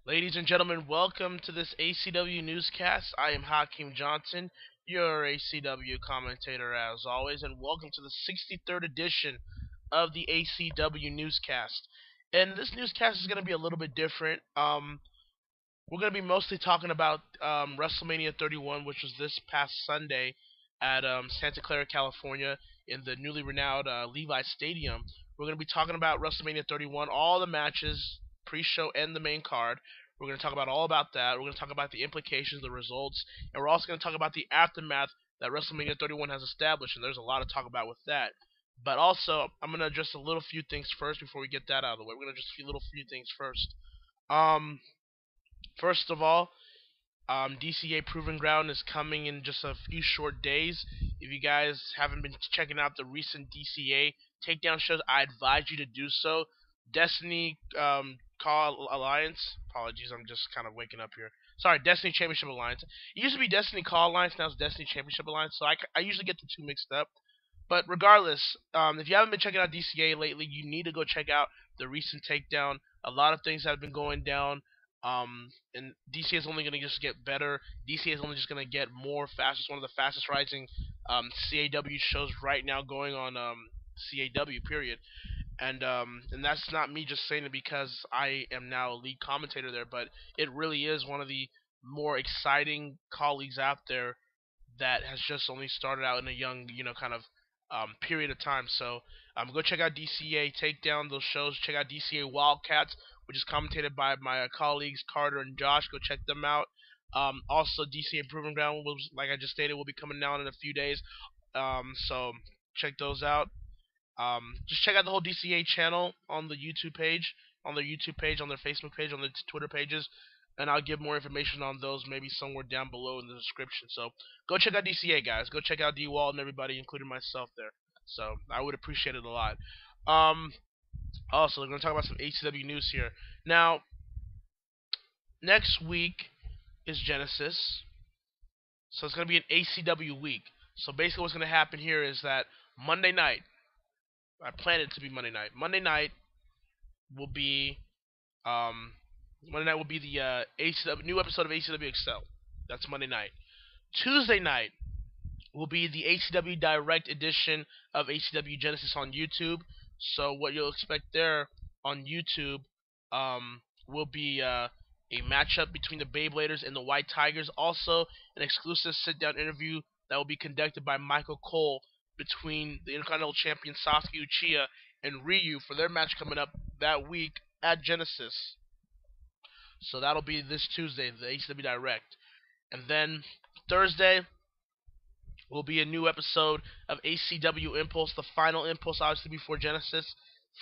Ladies and gentlemen, welcome to this ACW Newscast. I am Hakeem Johnson, your ACW commentator as always, and welcome to the 63rd edition of the ACW Newscast. And this newscast is going to be a little bit different. We're going to be mostly talking about WrestleMania 31, which was this past Sunday at Santa Clara, California, in the newly renowned Levi Stadium. We're going to be talking about WrestleMania 31, all the matches, pre-show, and the main card. We're going to talk about all about that. We're going to talk about the implications, the results, and we're also going to talk about the aftermath that WrestleMania 31 has established, and there's a lot to talk about with that. But also, I'm going to address a little few things first before we get that out of the way. We're going to address a few things first. Um, First of all, DCA Proving Ground is coming in just a few short days. If you guys haven't been checking out the recent DCA takedown shows, I advise you to do so. Destiny Call Alliance. Apologies, I'm just kind of waking up here. Sorry, Destiny Championship Alliance. It used to be Destiny Call Alliance, now it's Destiny Championship Alliance, so I usually get the two mixed up. But regardless, if you haven't been checking out DCA lately, you need to go check out the recent takedown. A lot of things have been going down. And DCA is only going to just get better. DCA is only just going to get more fast. It's one of the fastest rising CAW shows right now going on CAW period. And that's not me just saying it because I am now a lead commentator there, but it really is one of the more exciting colleagues out there that has just only started out in a young, kind of period of time. So go check out DCA Takedown, those shows. Check out DCA Wildcats, which is commentated by my colleagues Carter and Josh. Go check them out. Also, DCA Proving Ground, like I just stated, will be coming down in a few days. So check those out. Just check out the whole DCA channel on the YouTube page, on their YouTube page, on their Facebook page, on their Twitter pages, and I'll give more information on those maybe somewhere down below in the description. So go check out DCA, guys. Go check out D Wall and everybody, including myself there. So I would appreciate it a lot. Um, Also, we're going to talk about some ACW news here. Now, next week is Genesis, so it's going to be an ACW week. So basically what's going to happen here is that Monday night, I plan it to be Monday night. Will be Monday night will be the ACW, new episode of ACW Excel. That's Monday night. Tuesday night will be the ACW Direct edition of ACW Genesis on YouTube. So what you'll expect there on YouTube will be a matchup between the Beybladers and the White Tigers. Also, an exclusive sit-down interview that will be conducted by Michael Cole between the Intercontinental Champion Sasuke Uchiha and Ryu for their match coming up that week at Genesis. So that'll be this Tuesday, the ACW Direct. And then Thursday will be a new episode of ACW Impulse, the final Impulse, obviously, before Genesis.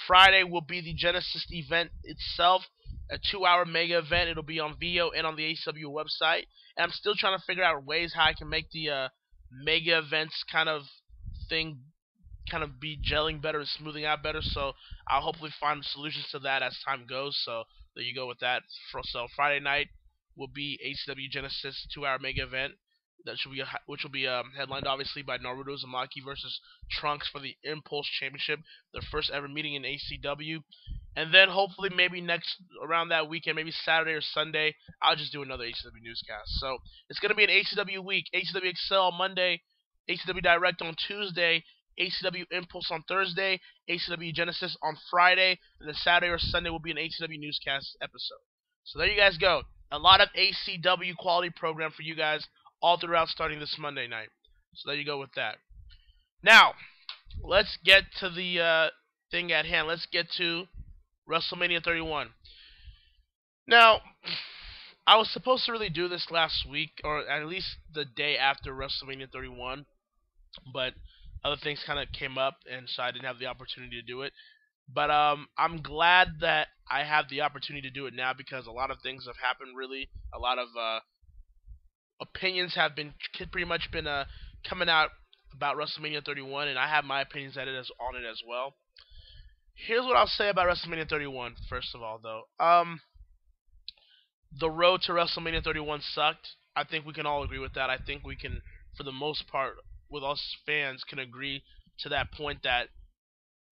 Friday will be the Genesis event itself, a 2-hour mega event. It'll be on VO and on the ACW website. And I'm still trying to figure out ways how I can make the mega events kind of be gelling better and smoothing out better. So I'll hopefully find solutions to that as time goes. So there you go with that. So Friday night will be ACW Genesis 2-hour mega event. Which will be headlined obviously by Naruto Uzumaki versus Trunks for the Impulse Championship, their first ever meeting in ACW. And then hopefully maybe around that weekend, maybe Saturday or Sunday, I'll just do another ACW newscast. So it's gonna be an ACW week. ACW Excel on Monday, ACW Direct on Tuesday, ACW Impulse on Thursday, ACW Genesis on Friday, and then Saturday or Sunday will be an ACW newscast episode. So there you guys go. A lot of ACW quality program for you guys all throughout starting this Monday night. So there you go with that. Now, let's get to the thing at hand. Let's get to WrestleMania 31. Now, I was supposed to really do this last week, or at least the day after WrestleMania 31, but other things kind of came up, and so I didn't have the opportunity to do it. But I'm glad that I have the opportunity to do it now because a lot of things have happened, really. A lot of opinions have been pretty much been coming out about WrestleMania 31, and I have my opinions on it as well. Here's what I'll say about WrestleMania 31. First of all, though, the road to WrestleMania 31 sucked. I think we can all agree with that. I think we can, for the most part, with us fans, can agree to that point that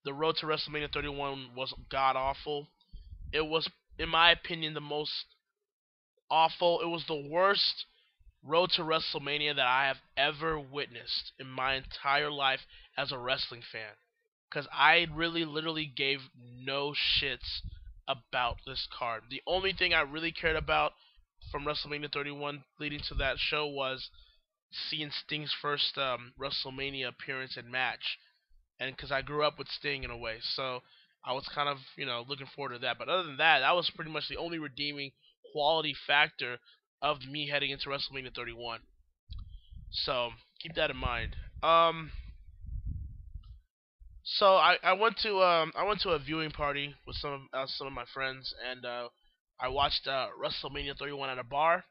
the road to WrestleMania 31 was god awful. It was, in my opinion, the most awful. It was the worst road to WrestleMania that I have ever witnessed in my entire life as a wrestling fan. Because I really literally gave no shits about this card. The only thing I really cared about from WrestleMania 31 leading to that show was seeing Sting's first WrestleMania appearance and match. And because I grew up with Sting in a way. So I was kind of, looking forward to that. But other than that, that was pretty much the only redeeming quality factor of me heading into WrestleMania 31. So keep that in mind. So I went to a viewing party with some of my friends, and I watched WrestleMania 31 at a bar.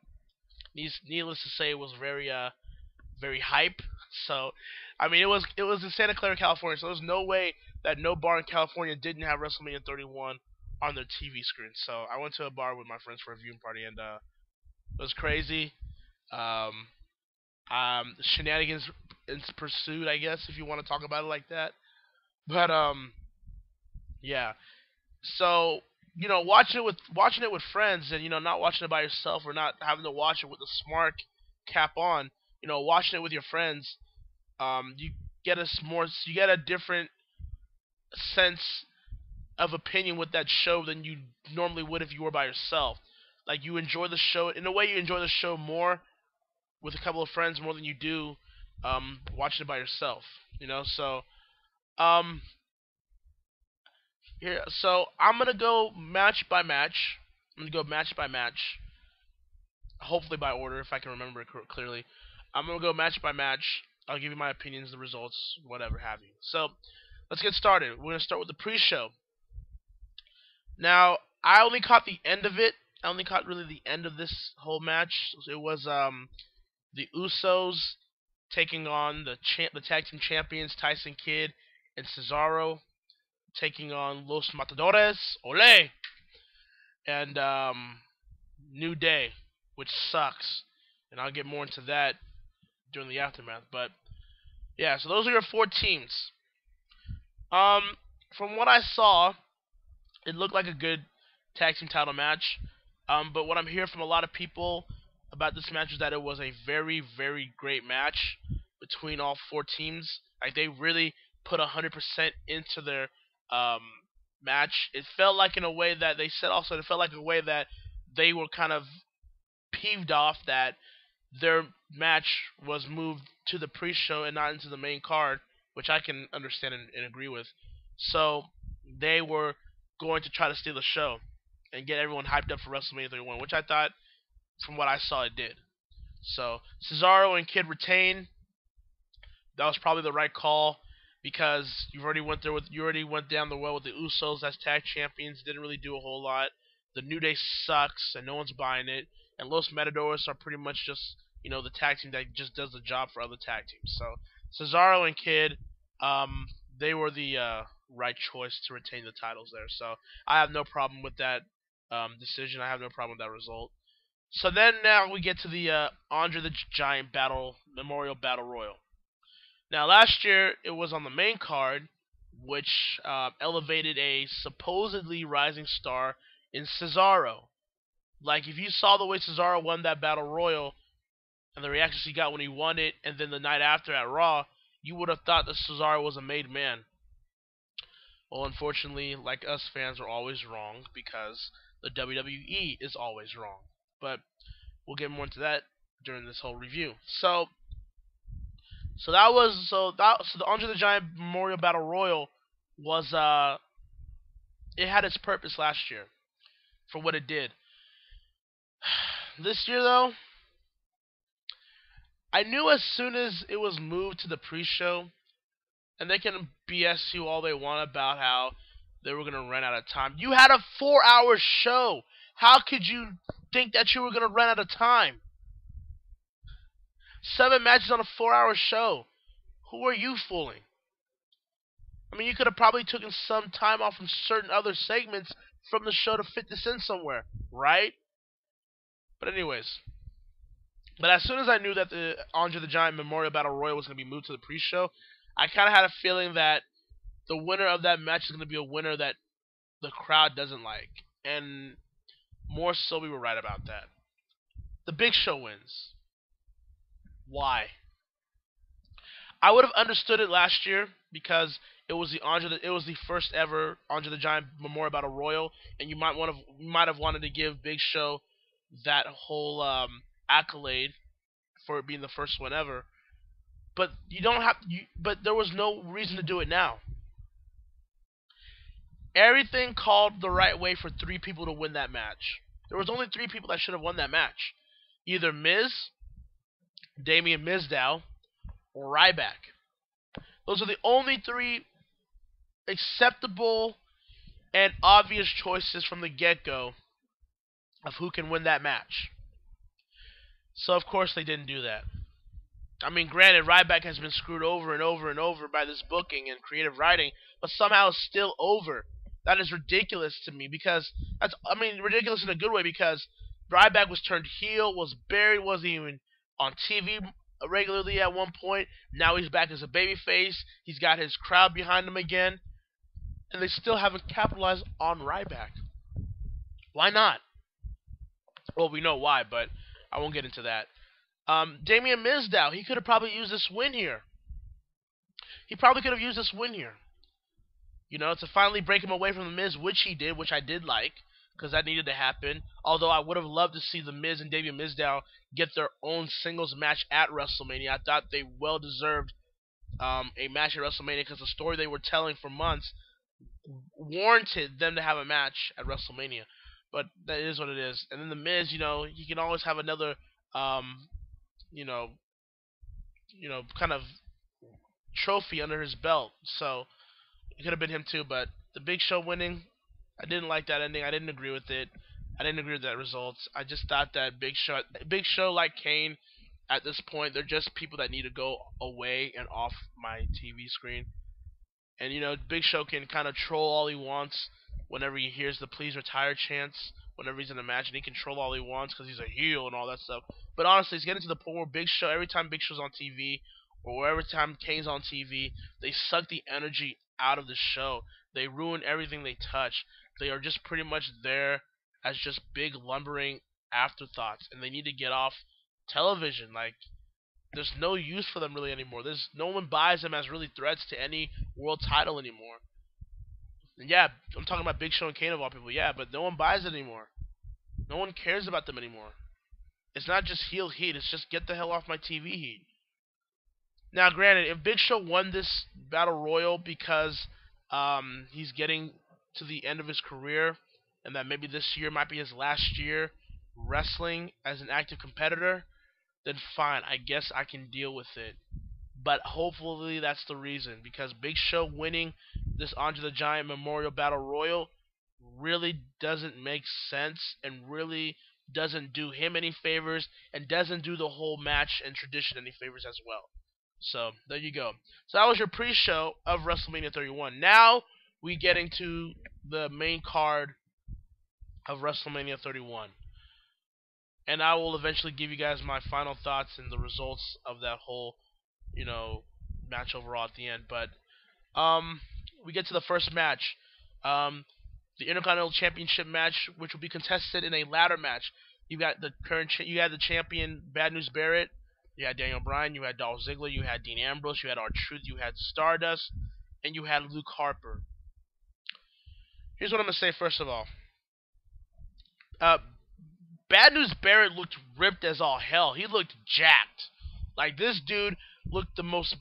Needless to say, it was very hype. So, I mean, it was in Santa Clara, California. So there's no way that no bar in California didn't have WrestleMania 31 on their TV screen. So I went to a bar with my friends for a viewing party, and it was crazy. Um, Shenanigans pursued, I guess, if you want to talk about it like that. But yeah. So watching it with friends, and not watching it by yourself, or not having to watch it with the smart cap on. Watching it with your friends, you you get a different sense of opinion with that show than you normally would if you were by yourself. Like, you enjoy the show in a way. You enjoy the show more with a couple of friends more than you do watching it by yourself. So um, here, so I'm gonna go match by match. I'm gonna go match by match, hopefully by order if I can remember it clearly. I'm gonna go match by match. I'll give you my opinions, the results, whatever have you. So let's get started. We're gonna start with the pre-show. Now, I only caught the end of it. I only caught really the end of this whole match. It was the Usos taking on the tag team champions Tyson Kidd and Cesaro, taking on Los Matadores, Ole, and New Day, which sucks. And I'll get more into that during the aftermath. But yeah, so those are your four teams. From what I saw, it looked like a good tag team title match. But what I'm hearing from a lot of people about this match is that it was a very, very great match between all four teams. Like, they really put 100% into their um, match. It felt like, in a way that they said also, it felt like a way that they were kind of peeved off that their match was moved to the pre-show and not into the main card, which I can understand and agree with. So they were going to try to steal the show and get everyone hyped up for WrestleMania 31, which I thought, from what I saw, it did. So Cesaro and Kidd retain. That was probably the right call, because you already went down the well with the Usos as tag champions. Didn't really do a whole lot. The New Day sucks, and no one's buying it. And Los Matadores are pretty much just the tag team that just does the job for other tag teams. So Cesaro and Kidd, they were the right choice to retain the titles there. So I have no problem with that decision. I have no problem with that result. So then now we get to the Andre the Giant Memorial Battle Royal. Now, last year it was on the main card, which elevated a supposedly rising star in Cesaro. Like, if you saw the way Cesaro won that Battle Royal and the reactions he got when he won it, and then the night after at Raw, you would have thought that Cesaro was a made man. Well, unfortunately, like us fans, are always wrong, because the WWE is always wrong. But we'll get more into that during this whole review. So the Andre the Giant Memorial Battle Royal was it had its purpose last year for what it did. This year, though, I knew as soon as it was moved to the pre-show, and they can BS you all they want about how they were gonna run out of time. You had a 4-hour show. How could you think that you were gonna run out of time? 7 matches on a 4-hour show. Who are you fooling? I mean, you could have probably taken some time off from certain other segments from the show to fit this in somewhere, right? But anyways, as soon as I knew that the Andre the Giant Memorial Battle Royal was going to be moved to the pre-show, I kind of had a feeling that the winner of that match is going to be a winner that the crowd doesn't like. And more so, we were right about that. The Big Show wins. Why? I would have understood it last year because it was the first ever Andre the Giant Memorial Battle Royal, and you might have wanted to give Big Show that whole accolade for it being the first one ever. But you don't have but there was no reason to do it now. Everything called the right way for three people to win that match. There was only three people that should have won that match. Either Miz, Damian Mizdow, or Ryback. Those are the only three acceptable and obvious choices from the get-go of who can win that match. So of course they didn't do that. I mean, granted, Ryback has been screwed over and over and over by this booking and creative writing, but somehow it's still over. That is ridiculous to me because ridiculous in a good way because Ryback was turned heel, was buried, wasn't even on TV regularly at one point. Now he's back as a babyface. He's got his crowd behind him again, and they still haven't capitalized on Ryback. Why not? Well, we know why, but I won't get into that. Damian Mizdow, he could have probably used this win here. He probably could have used this win here. You know, to finally break him away from The Miz, which he did, which I did like, because that needed to happen. Although I would have loved to see The Miz and Damian Mizdow get their own singles match at WrestleMania. I thought they well deserved a match at WrestleMania because the story they were telling for months warranted them to have a match at WrestleMania. But that is what it is. And then The Miz, you know, he can always have another, kind of trophy under his belt. So it could have been him too. But the Big Show winning, I didn't like that ending. I didn't agree with it. I didn't agree with that result. I just thought that Big Show like Kane, at this point, they're just people that need to go away and off my TV screen. And, you know, Big Show can kind of troll all he wants whenever he hears the please retire chants, whenever he's in a match, and he can troll all he wants because he's a heel and all that stuff. But honestly, it's getting to the point where Big Show, every time Big Show's on TV, or every time Kane's on TV, they suck the energy out of the show. They ruin everything they touch. They are just pretty much there as just big lumbering afterthoughts, and they need to get off television. Like, there's no use for them really anymore. No one buys them as really threats to any world title anymore. And yeah, I'm talking about Big Show and Kane of all people, yeah, but no one buys it anymore. No one cares about them anymore. It's not just heel heat, it's just get the hell off my TV heat. Now, granted, if Big Show won this Battle Royal because he's getting to the end of his career, and that maybe this year might be his last year wrestling as an active competitor, then fine, I guess I can deal with it. But hopefully that's the reason, because Big Show winning this Andre the Giant Memorial Battle Royal really doesn't make sense and really doesn't do him any favors and doesn't do the whole match and tradition any favors as well. So, there you go. So that was your pre-show of WrestleMania 31. Now, we get into the main card of WrestleMania 31. And I will eventually give you guys my final thoughts and the results of that whole, match overall at the end. But, we get to the first match. The Intercontinental Championship match, which will be contested in a ladder match. You had the champion, Bad News Barrett. You had Daniel Bryan, you had Dolph Ziggler, you had Dean Ambrose, you had R-Truth, you had Stardust, and you had Luke Harper. Here's what I'm going to say first of all. Bad News Barrett looked ripped as all hell. He looked jacked. Like, this dude looked the most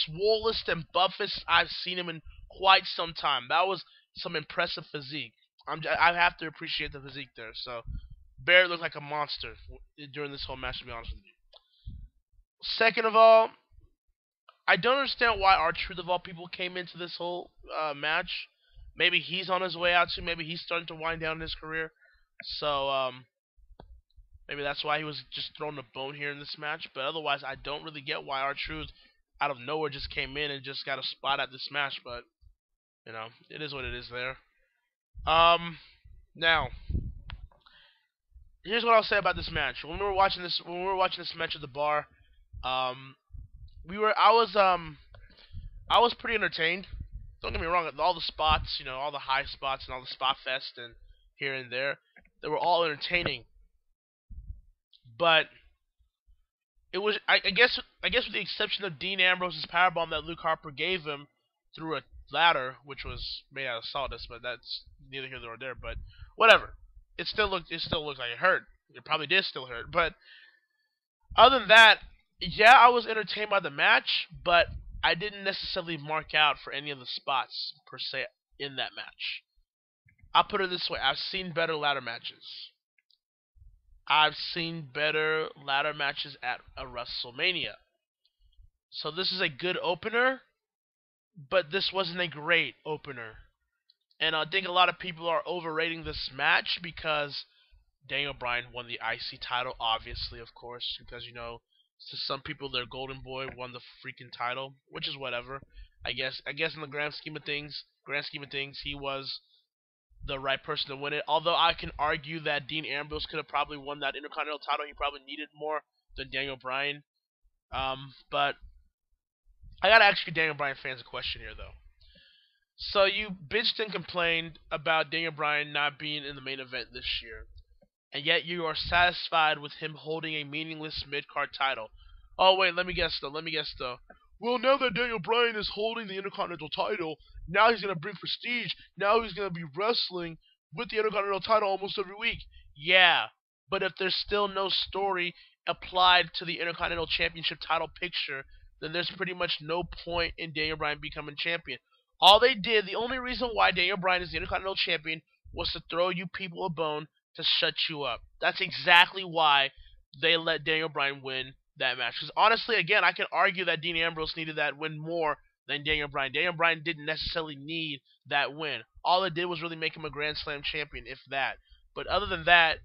swollest and buffest I've seen him in quite some time. That was some impressive physique. I have to appreciate the physique there. So, Barrett looked like a monster during this whole match, to be honest with you. Second of all, I don't understand why R-Truth of all people came into this whole match. Maybe he's on his way out too. Maybe he's starting to wind down his career. So, maybe that's why he was just throwing a bone here in this match. But otherwise, I don't really get why R-Truth out of nowhere just came in and just got a spot at this match. But, it is what it is there. Now, here's what I'll say about this match. When we were watching this match at the bar, I was pretty entertained. Don't get me wrong, all the spots, all the high spots and all the spot fest and here and there, they were all entertaining. but it was I guess with the exception of Dean Ambrose's powerbomb that Luke Harper gave him through a ladder, which was made out of sawdust, but that's neither here nor there. But whatever, it still looked like it hurt. It probably did still hurt, but other than that, yeah, I was entertained by the match, but I didn't necessarily mark out for any of the spots per se in that match. I'll put it this way: I've seen better ladder matches. I've seen better ladder matches at a WrestleMania. So this is a good opener, but this wasn't a great opener. And I think a lot of people are overrating this match because Daniel Bryan won the IC title, obviously, of course, because, to some people their golden boy won the freaking title, which is whatever. I guess in the grand scheme of things, he was the right person to win it. Although I can argue that Dean Ambrose could have probably won that Intercontinental title. He probably needed more than Daniel Bryan. But I gotta ask you Daniel Bryan fans a question here, though. So you bitched and complained about Daniel Bryan not being in the main event this year, and yet you are satisfied with him holding a meaningless mid-card title. Oh wait, let me guess though. Well, now that Daniel Bryan is holding the Intercontinental title, now he's going to bring prestige. Now he's going to be wrestling with the Intercontinental title almost every week. Yeah, but if there's still no story applied to the Intercontinental Championship title picture, then there's pretty much no point in Daniel Bryan becoming champion. The only reason why Daniel Bryan is the Intercontinental Champion was to throw you people a bone to shut you up. That's exactly why they let Daniel Bryan win that match. Because honestly, again, I can argue that Dean Ambrose needed that win more than Daniel Bryan. Daniel Bryan didn't necessarily need that win. All it did was really make him a Grand Slam champion, if that. But other than that,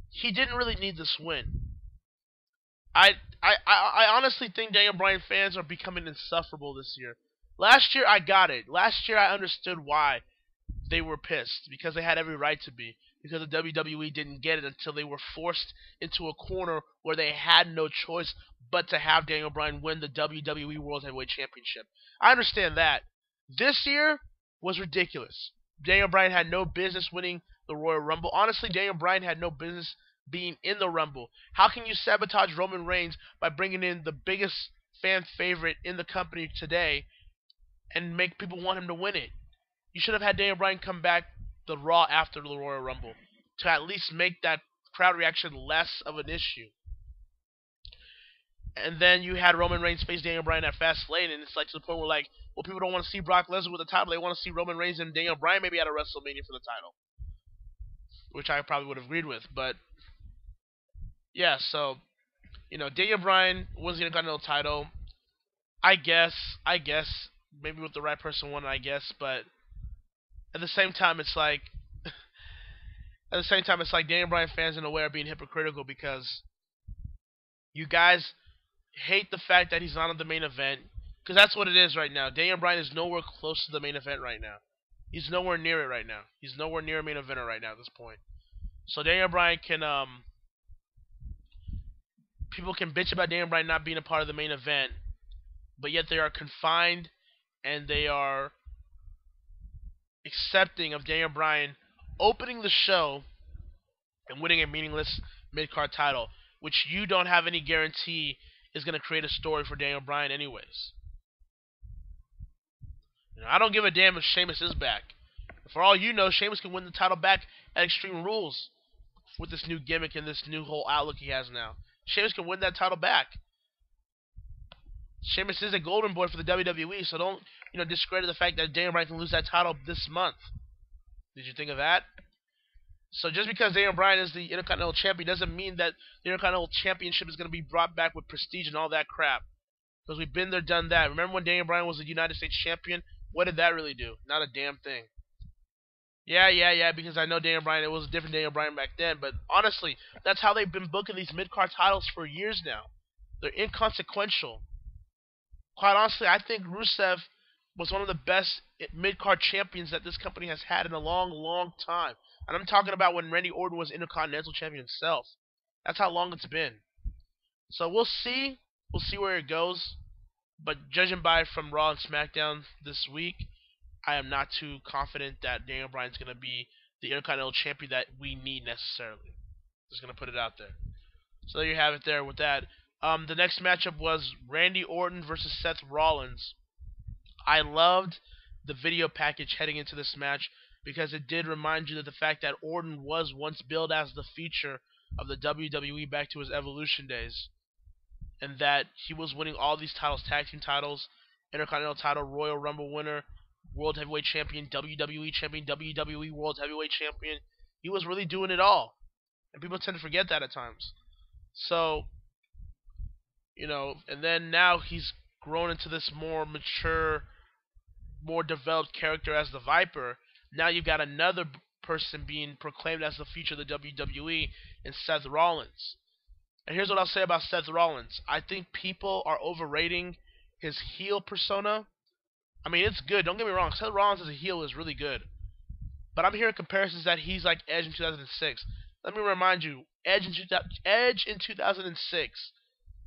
he didn't really need this win. I honestly think Daniel Bryan fans are becoming insufferable this year. Last year, I got it. Last year, I understood why they were pissed. Because they had every right to be. Because the WWE didn't get it until they were forced into a corner where they had no choice but to have Daniel Bryan win the WWE World Heavyweight Championship. I understand that. This year was ridiculous. Daniel Bryan had no business winning the Royal Rumble. Honestly, Daniel Bryan had no business being in the Rumble. How can you sabotage Roman Reigns by bringing in the biggest fan favorite in the company today and make people want him to win it? You should have had Daniel Bryan come back the Raw after the Royal Rumble to at least make that crowd reaction less of an issue. And then you had Roman Reigns face Daniel Bryan at Fastlane, and it's like to the point where people don't want to see Brock Lesnar with the title. They want to see Roman Reigns and Daniel Bryan maybe at a WrestleMania for the title, which I probably would have agreed with. But yeah, so Daniel Bryan wins the Intercontinental title. I guess maybe with the right person won, I guess, but at the same time, it's like Daniel Bryan fans in a way are being hypocritical because you guys hate the fact that he's not in the main event, because that's what it is right now. Daniel Bryan is nowhere close to the main event right now. He's nowhere near it right now. He's nowhere near a main eventer right now at this point. So Daniel Bryan can people can bitch about Daniel Bryan not being a part of the main event, but yet they are confined and they are accepting of Daniel Bryan opening the show and winning a meaningless mid-card title, which you don't have any guarantee is going to create a story for Daniel Bryan anyways. I don't give a damn if Sheamus is back. For all you know, Sheamus can win the title back at Extreme Rules with this new gimmick and this new whole outlook he has now. Sheamus can win that title back. Sheamus is a golden boy for the WWE, so don't discredit the fact that Daniel Bryan can lose that title this month. Did you think of that? So just because Daniel Bryan is the Intercontinental Champion doesn't mean that the Intercontinental Championship is going to be brought back with prestige and all that crap. Because we've been there, done that. Remember when Daniel Bryan was the United States Champion? What did that really do? Not a damn thing. Yeah, because I know Daniel Bryan, it was a different Daniel Bryan back then. But honestly, that's how they've been booking these mid-card titles for years now. They're inconsequential. Quite honestly, I think Rusev was one of the best mid-card champions that this company has had in a long, long time. And I'm talking about when Randy Orton was Intercontinental Champion himself. That's how long it's been. So we'll see. We'll see where it goes. But judging by from Raw and SmackDown this week, I am not too confident that Daniel Bryan's going to be the Intercontinental Champion that we need necessarily. Just going to put it out there. So there you have it there with that. The next matchup was Randy Orton versus Seth Rollins. I loved the video package heading into this match because it did remind you that the fact that Orton was once billed as the feature of the WWE back to his Evolution days, and that he was winning all these titles, tag team titles, Intercontinental title, Royal Rumble winner, World Heavyweight Champion, WWE Champion, WWE World Heavyweight Champion. He was really doing it all, and people tend to forget that at times. So, and then now he's grown into this more mature, more developed character as the Viper. Now you've got another person being proclaimed as the future of the WWE in Seth Rollins. And here's what I'll say about Seth Rollins. I think people are overrating his heel persona. I mean, it's good. Don't get me wrong. Seth Rollins as a heel is really good. But I'm hearing comparisons that he's like Edge in 2006. Let me remind you, Edge in 2006,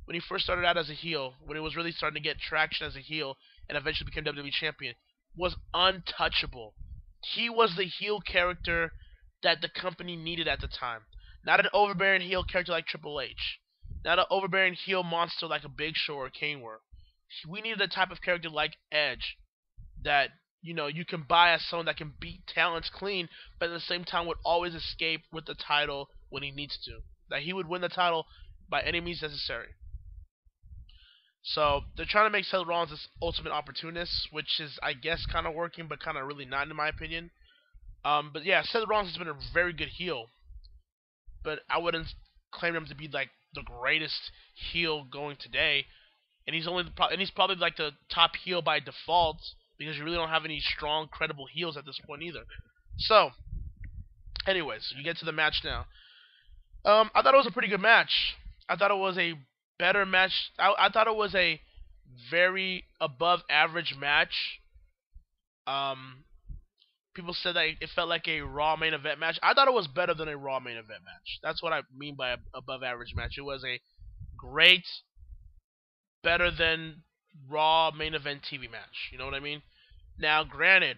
when he first started out as a heel, when he was really starting to get traction as a heel, and eventually became WWE Champion, was untouchable. He was the heel character that the company needed at the time. Not an overbearing heel character like Triple H. Not an overbearing heel monster like a Big Show or Kane were. We needed a type of character like Edge that, you can buy as someone that can beat talents clean, but at the same time would always escape with the title when he needs to. That he would win the title by any means necessary. So they're trying to make Seth Rollins this ultimate opportunist, which is, I guess, kind of working, but kind of really not in my opinion. But yeah, Seth Rollins has been a very good heel, but I wouldn't claim him to be like the greatest heel going today. And he's probably like the top heel by default because you really don't have any strong, credible heels at this point either. So, anyways, you get to the match now. I thought it was a pretty good match. I thought it was a better match. I thought it was a very above average match. People said that it felt like a Raw main event match. I thought it was better than a Raw main event match. That's what I mean by above average match. It was a great, better than Raw main event TV match. You know what I mean? Now, granted,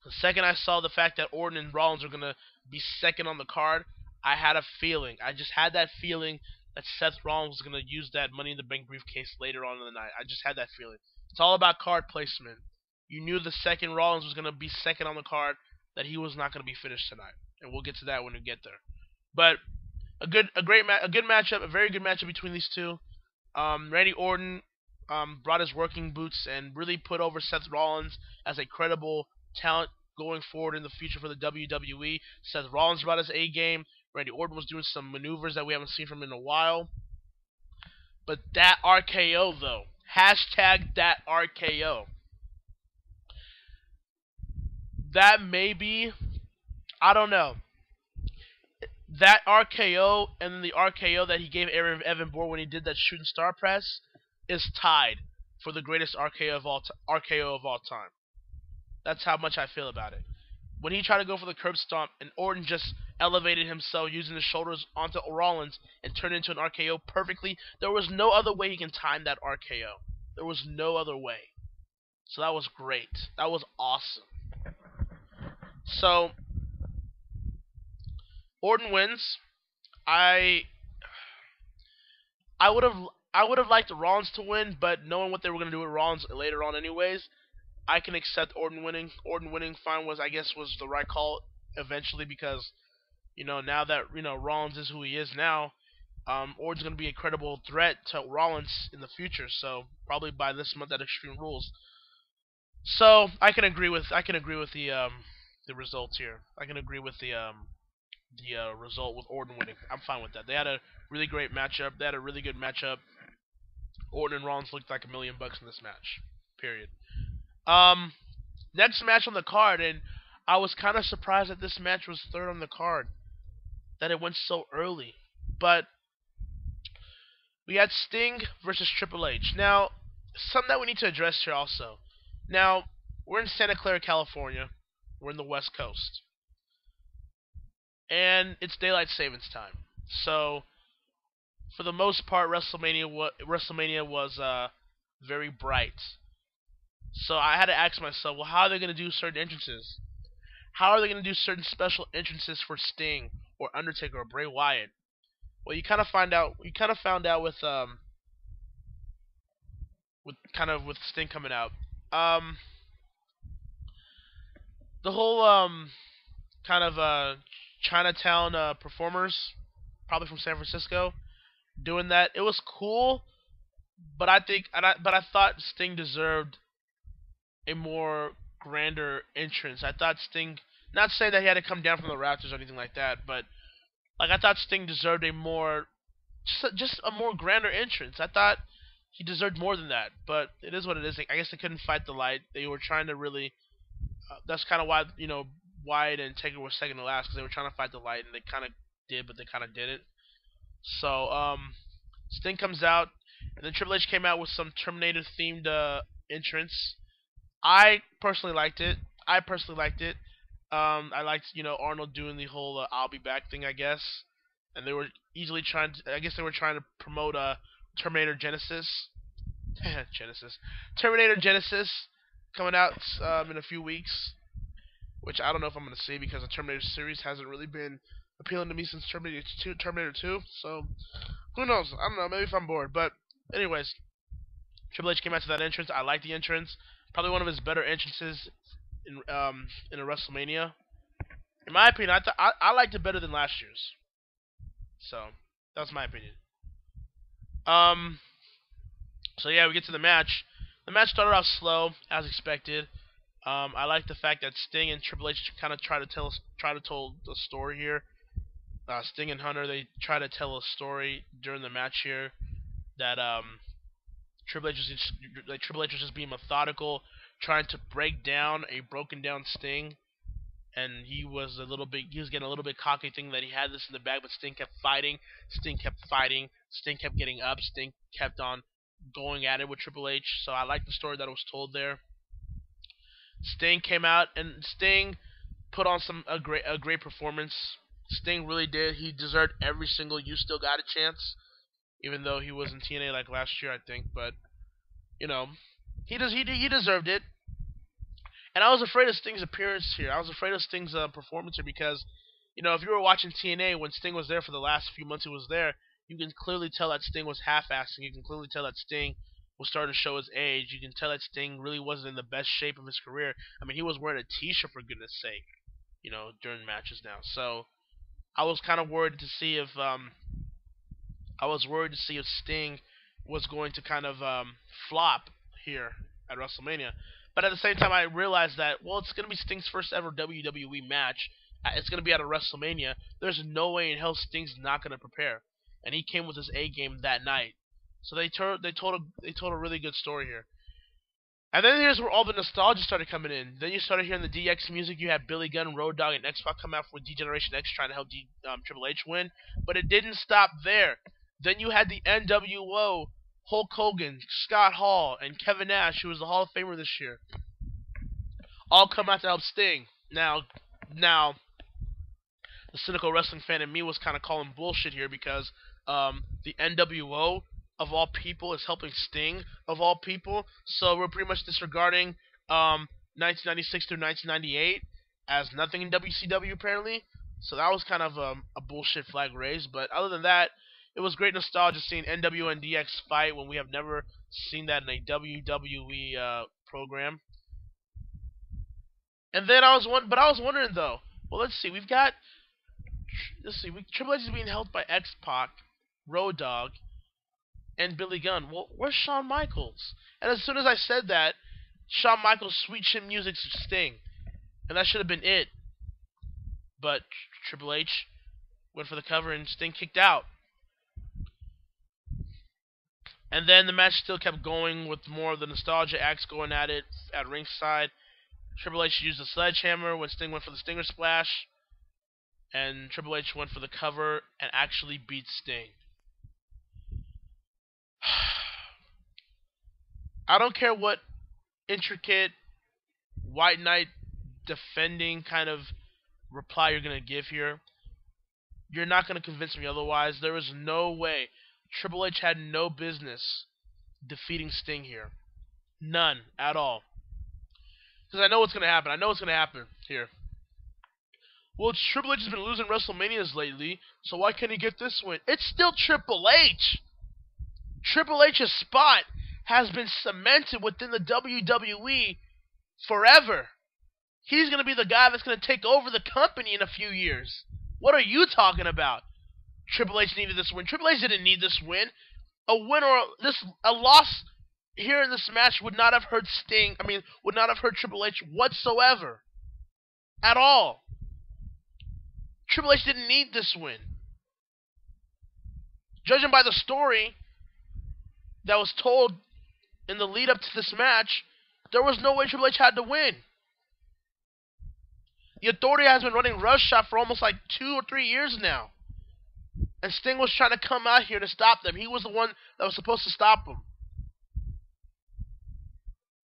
the second I saw the fact that Orton and Rollins were going to be second on the card, I had a feeling. I just had that feeling that Seth Rollins was going to use that Money in the Bank briefcase later on in the night. I just had that feeling. It's all about card placement. You knew the second Rollins was going to be second on the card, that he was not going to be finished tonight. And we'll get to that when we get there. But a good matchup, a very good matchup between these two. Randy Orton brought his working boots and really put over Seth Rollins as a credible talent going forward in the future for the WWE. Seth Rollins brought his A game. Randy Orton was doing some maneuvers that we haven't seen from him in a while. But that RKO, though. Hashtag that RKO. That may be, I don't know. That RKO and then the RKO that he gave Evan Bourne when he did that shooting star press is tied for the greatest RKO of all time. That's how much I feel about it. When he tried to go for the curb stomp and Orton just elevated himself using his shoulders onto Rollins and turned it into an RKO perfectly, there was no other way he can time that RKO. There was no other way. So that was great. That was awesome. So Orton wins. I would have liked Rollins to win, but knowing what they were going to do with Rollins later on anyways, I can accept Orton winning. Orton winning fine was the right call eventually because, now that, Rollins is who he is now, Orton's going to be a credible threat to Rollins in the future, so probably by this month at Extreme Rules. So I can agree with the results here. I can agree with the result with Orton winning. I'm fine with that. They had a really great matchup. They had a really good matchup. Orton and Rollins looked like $1 million in this match. Period. Next match on the card, and I was kind of surprised that this match was third on the card, that it went so early. But we had Sting versus Triple H. Now, something that we need to address here also. Now, we're in Santa Clara, California. We're in the West Coast. And it's daylight savings time. So, for the most part, WrestleMania was very bright. So I had to ask myself, well, how are they going to do certain entrances? How are they going to do certain special entrances for Sting or Undertaker or Bray Wyatt? Well, you kind of find out. You kind of found out with Sting coming out. Um, the whole kind of Chinatown performers, probably from San Francisco, doing that. It was cool, but I thought Sting deserved a more grander entrance. I thought Sting, not saying that he had to come down from the rafters or anything like that, but like I thought Sting deserved a more, just a more grander entrance. I thought he deserved more than that, but it is what it is. I guess they couldn't fight the light. They were trying to really. That's kind of why Wyatt and Taker were second to last because they were trying to fight the light, and they kind of did, but they kind of didn't. So Sting comes out, and then Triple H came out with some Terminator themed entrance. I personally liked it. I liked Arnold doing the whole "I'll be back" thing, I guess, and they were easily trying to. I guess they were trying to promote Terminator Genesis, Terminator Genesis coming out in a few weeks, which I don't know if I'm gonna see because the Terminator series hasn't really been appealing to me since Terminator 2. So who knows? I don't know. Maybe if I'm bored, but anyways, Triple H came out to that entrance. I like the entrance. Probably one of his better entrances in a WrestleMania. In my opinion, I liked it better than last year's. So that's my opinion. Um. So yeah, we get to the match. The match started off slow as expected. I like the fact that Sting and Triple H kind of try to tell the story here. Sting and Hunter, they try to tell a story during the match here that Triple H was just being methodical, trying to break down a broken down Sting, and he was getting a little bit cocky, thinking that he had this in the bag, but Sting kept fighting, Sting kept getting up, Sting kept on going at it with Triple H. So I like the story that was told there. Sting came out and Sting put on a great performance. Sting really did. He deserved every single "You Still Got a Chance," even though he was in TNA like last year, I think. But you know, he deserved it. And I was afraid of Sting's appearance here. I was afraid of Sting's performance here because, if you were watching TNA when Sting was there for the last few months he was there, you can clearly tell that Sting was half-assing. You can clearly tell that Sting was starting to show his age. You can tell that Sting really wasn't in the best shape of his career. I mean, he was wearing a T-shirt for goodness sake, during matches now. So I was kind of worried to see if Sting was going to kind of flop here at WrestleMania. But at the same time, I realized that, well, it's going to be Sting's first ever WWE match. It's going to be at a WrestleMania. There's no way in hell Sting's not going to prepare, and he came with his A game that night. So they told a really good story here. And then here's where all the nostalgia started coming in. Then you started hearing the DX music. You had Billy Gunn, Road Dogg, and X-Pac come out for D-Generation X trying to help Triple H win. But it didn't stop there. Then you had the NWO, Hulk Hogan, Scott Hall, and Kevin Nash, who was the Hall of Famer this year, all come out to help Sting. Now, the cynical wrestling fan in me was kind of calling bullshit here because the NWO, of all people, is helping Sting, of all people. So we're pretty much disregarding 1996 through 1998 as nothing in WCW, apparently. So that was kind of a bullshit flag raised. But other than that, it was great nostalgia seeing NWO and DX fight when we have never seen that in a WWE program. And then I was wondering though. Well, let's see. Triple H is being held by X-Pac, Road Dogg, and Billy Gunn. Well, where's Shawn Michaels? And as soon as I said that, Shawn Michaels' sweet chin music Sting, and that should have been it. But Triple H went for the cover and Sting kicked out. And then the match still kept going with more of the nostalgia acts going at it at ringside. Triple H used the sledgehammer when Sting went for the Stinger Splash. And Triple H went for the cover and actually beat Sting. I don't care what intricate White Knight defending kind of reply you're going to give here. You're not going to convince me otherwise. There is no way. Triple H had no business defeating Sting here. None at all. Because I know what's going to happen. I know what's going to happen here. Well, Triple H has been losing WrestleManias lately, so why can't he get this win? It's still Triple H! Triple H's spot has been cemented within the WWE forever. He's going to be the guy that's going to take over the company in a few years. What are you talking about? Triple H needed this win. Triple H didn't need this win. A win or a loss here in this match would not have hurt Sting. Would not have hurt Triple H whatsoever. At all. Triple H didn't need this win. Judging by the story that was told in the lead up to this match, there was no way Triple H had to win. The Authority has been running roughshod for almost like 2 or 3 years now. And Sting was trying to come out here to stop them. He was the one that was supposed to stop them.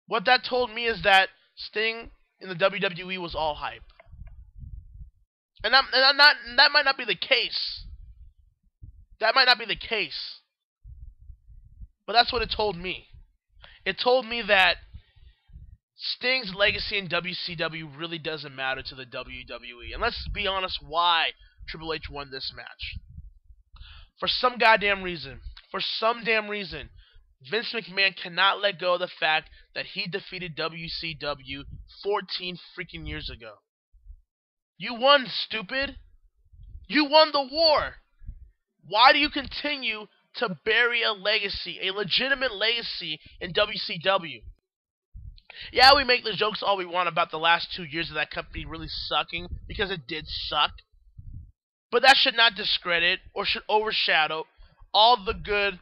What that told me is that Sting in the WWE was all hype. And that might not be the case. That might not be the case. But that's what it told me. It told me that Sting's legacy in WCW really doesn't matter to the WWE. And let's be honest why Triple H won this match. For some goddamn reason. For some damn reason. Vince McMahon cannot let go of the fact that he defeated WCW 14 freaking years ago. You won, stupid. You won the war. Why do you continue to bury a legacy, a legitimate legacy in WCW? Yeah, we make the jokes all we want about the last 2 years of that company really sucking, because it did suck. But that should not discredit or should overshadow all the good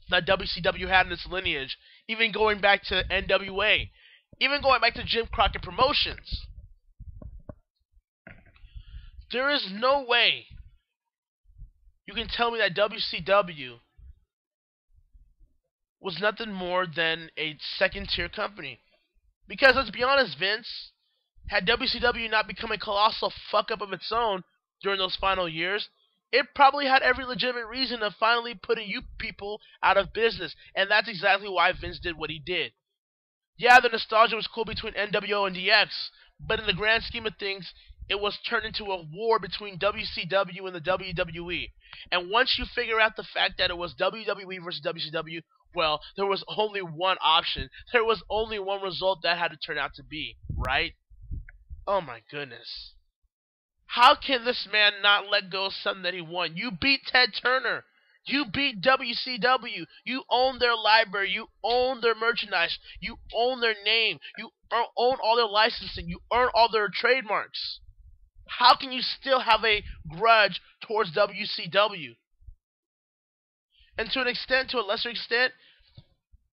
that WCW had in its lineage, even going back to NWA, even going back to Jim Crockett Promotions. There is no way you can tell me that WCW was nothing more than a second-tier company. Because let's be honest, Vince, had WCW not become a colossal fuck-up of its own during those final years, it probably had every legitimate reason of finally putting you people out of business. And that's exactly why Vince did what he did. Yeah, the nostalgia was cool between NWO and DX, but in the grand scheme of things, it was turned into a war between WCW and the WWE. And once you figure out the fact that it was WWE versus WCW, well, there was only one option. There was only one result that had to turn out to be, right? Oh my goodness. How can this man not let go of something that he won? You beat Ted Turner. You beat WCW. You own their library. You own their merchandise. You own their name. You own all their licensing. You earn all their trademarks. How can you still have a grudge towards WCW? And to an extent, to a lesser extent,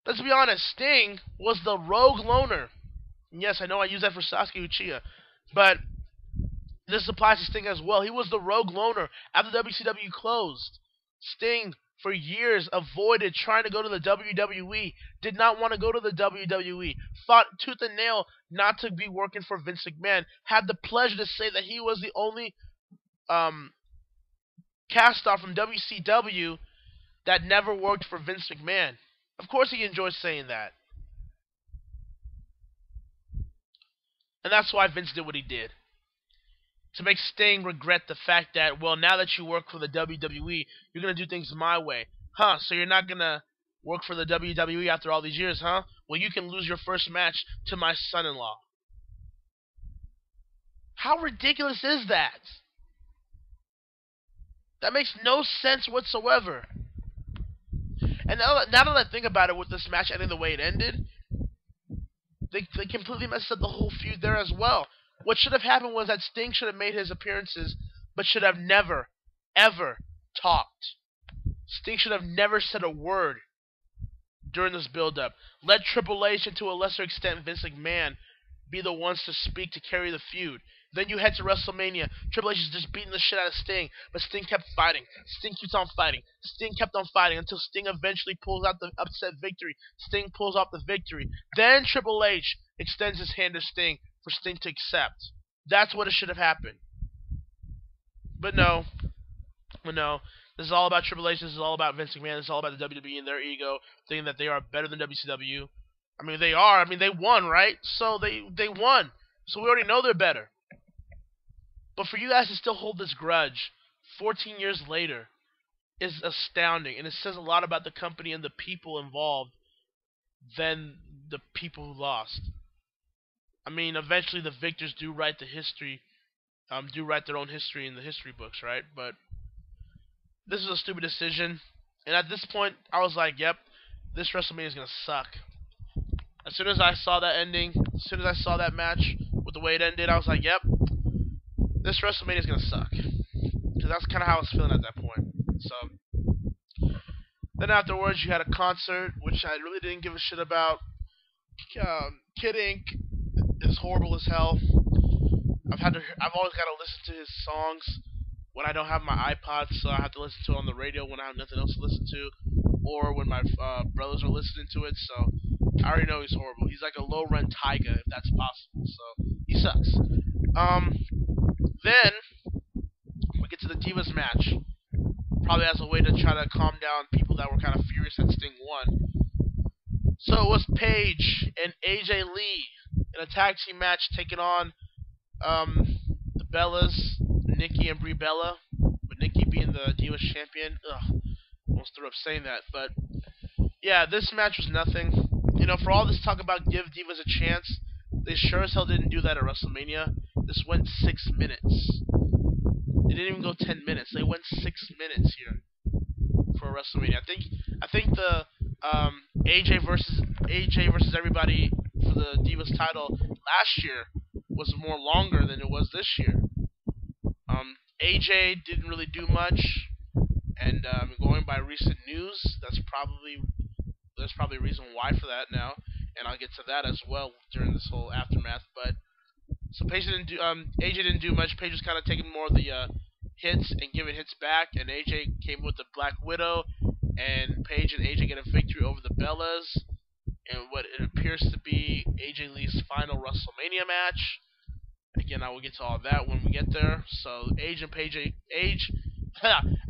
let's be honest, Sting was the rogue loner. And yes, I know I use that for Sasuke Uchiha, but this applies to Sting as well. He was the rogue loner after WCW closed. Sting, for years, avoided trying to go to the WWE, did not want to go to the WWE, fought tooth and nail not to be working for Vince McMahon, had the pleasure to say that he was the only cast-off from WCW that never worked for Vince McMahon. Of course he enjoys saying that. And that's why Vince did what he did. To make Sting regret the fact that, well, now that you work for the WWE, you're going to do things my way. Huh, so you're not going to work for the WWE after all these years, huh? Well, you can lose your first match to my son-in-law. How ridiculous is that? That makes no sense whatsoever. And now that I think about it, with this match ending the way it ended, they completely messed up the whole feud there as well. What should have happened was that Sting should have made his appearances, but should have never, ever talked. Sting should have never said a word during this build-up. Let Triple H, and to a lesser extent Vince McMahon, be the ones to speak to carry the feud. Then you head to WrestleMania. Triple H is just beating the shit out of Sting, but Sting kept fighting. Sting keeps on fighting. Sting kept on fighting until Sting eventually pulls out the upset victory. Sting pulls off the victory. Then Triple H extends his hand to Sting for Sting to accept. That's what it should have happened. But no. This is all about Triple H. This is all about Vince McMahon. This is all about the WWE and their ego, thinking that they are better than WCW. I mean, they are. I mean, they won, right? So they won. So we already know they're better. But for you guys to still hold this grudge 14 years later is astounding, and it says a lot about the company and the people involved than the people who lost. I mean, eventually the victors do write the history, do write their own history in the history books, right? But this is a stupid decision, and at this point, I was like, "Yep, this WrestleMania is gonna suck." As soon as I saw that ending, as soon as I saw that match with the way it ended, I was like, "Yep, this WrestleMania is gonna suck," because that's kind of how I was feeling at that point. So then afterwards, you had a concert, which I really didn't give a shit about. Kid Ink is horrible as hell. I've always got to listen to his songs when I don't have my iPod, so I have to listen to it on the radio when I have nothing else to listen to, or when my brothers are listening to it. So I already know he's horrible. He's like a low-rent Tyga, if that's possible. So he sucks. Then we get to the Divas match, probably as a way to try to calm down people that were kind of furious that Sting won. So it was Paige and AJ Lee in a tag team match taking on the Bellas, Nikki and Brie Bella, with Nikki being the Divas champion. Ugh, almost threw up saying that, but yeah, this match was nothing. You know, for all this talk about give Divas a chance, they sure as hell didn't do that at WrestleMania. This went 6 minutes. They didn't even go 10 minutes. They went 6 minutes here for WrestleMania. I think the AJ versus everybody for the Divas title last year was more longer than it was this year. AJ didn't really do much, and going by recent news, there's probably a reason why for that now, and I'll get to that as well during this whole aftermath. But so Paige didn't do AJ didn't do much. Paige was kind of taking more of the hits and giving hits back, and AJ came with the Black Widow, and Paige and AJ get a victory over the Bellas, and what it appears to be AJ Lee's final WrestleMania match. Again, I will get to all that when we get there. So I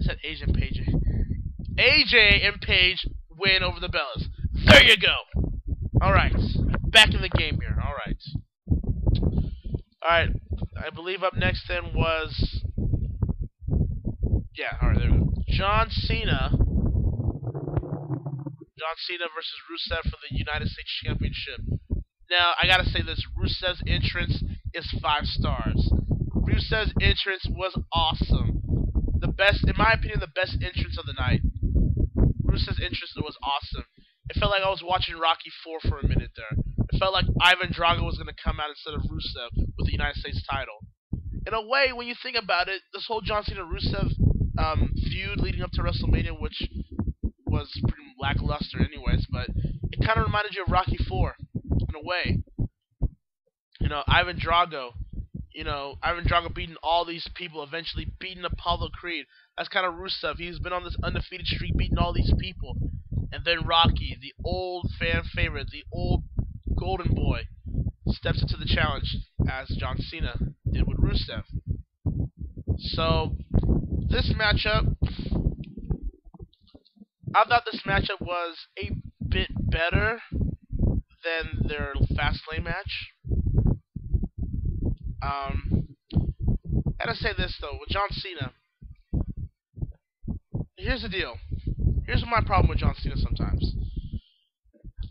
said AJ and Paige win over the Bellas. There you go. All right, back in the game here. All right. I believe up next then was there we go. John Cena versus Rusev for the United States Championship. Now, I gotta say this, Rusev's entrance is 5 stars. Rusev's entrance was awesome. The best, in my opinion, the best entrance of the night. Rusev's entrance was awesome. It felt like I was watching Rocky 4 for a minute there. It felt like Ivan Drago was gonna come out instead of Rusev with the United States title. In a way, when you think about it, this whole John Cena-Rusev feud leading up to WrestleMania, which was pretty lackluster anyways, but it kind of reminded you of Rocky 4 in a way. You know, Ivan Drago beating all these people, eventually beating Apollo Creed. That's kind of Rusev. He's been on this undefeated streak, beating all these people. And then Rocky, the old fan favorite, the old golden boy, steps into the challenge as John Cena did with Rusev. So, this matchup, I thought this matchup was a bit better than their Fastlane match. Gotta say this though, with John Cena, here's the deal. Here's my problem with John Cena sometimes.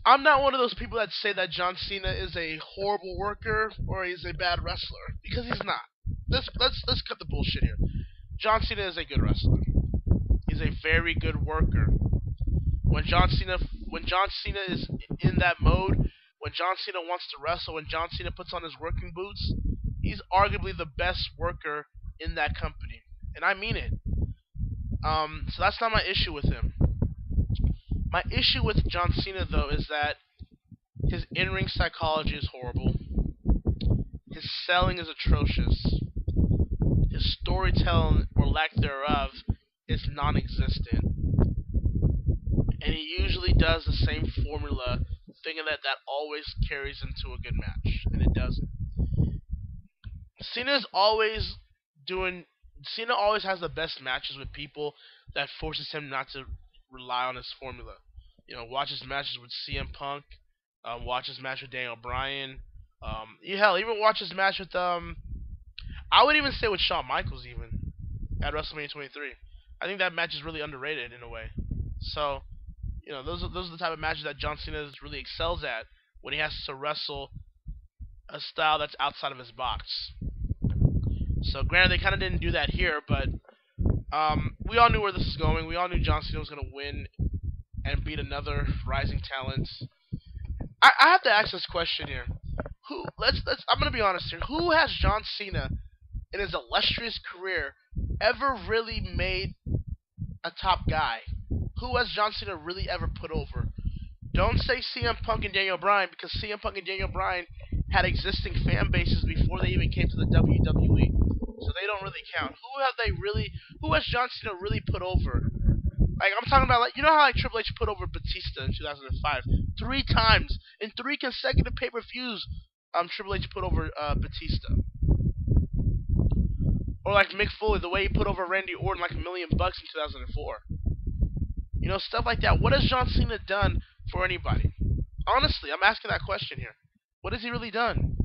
I'm not one of those people that say that John Cena is a horrible worker or he's a bad wrestler, because he's not. Let's cut the bullshit here. John Cena is a good wrestler. He's a very good worker. When John Cena is in that mode, when John Cena wants to wrestle, when John Cena puts on his working boots, he's arguably the best worker in that company. And I mean it. So that's not my issue with him. My issue with John Cena, though, is that his in-ring psychology is horrible. His selling is atrocious. His storytelling, or lack thereof, is non-existent. And he usually does the same formula, thinking that always carries him to a good match. And it doesn't. Cena always has the best matches with people that forces him not to rely on his formula. You know, watch his matches with CM Punk, watch his match with Daniel Bryan, hell, even watch his match with I would even say with Shawn Michaels even at WrestleMania 23. I think that match is really underrated in a way. So, those are the type of matches that John Cena really excels at when he has to wrestle a style that's outside of his box. So, granted, they kind of didn't do that here, but we all knew where this was going. We all knew John Cena was going to win and beat another rising talent. I have to ask this question here. I'm gonna be honest here. Who has John Cena in his illustrious career ever really made a top guy? Who has John Cena really ever put over? Don't say CM Punk and Daniel Bryan, because CM Punk and Daniel Bryan had existing fan bases before they even came to the WWE. So they don't really count. Who has John Cena really put over? Like, I'm talking about, you know how Triple H put over Batista in 2005? 3 times. In 3 consecutive pay-per-views, Triple H put over Batista. Or like Mick Foley, the way he put over Randy Orton like $1 million in 2004. Stuff like that. What has John Cena done for anybody? Honestly, I'm asking that question here. What has he really done?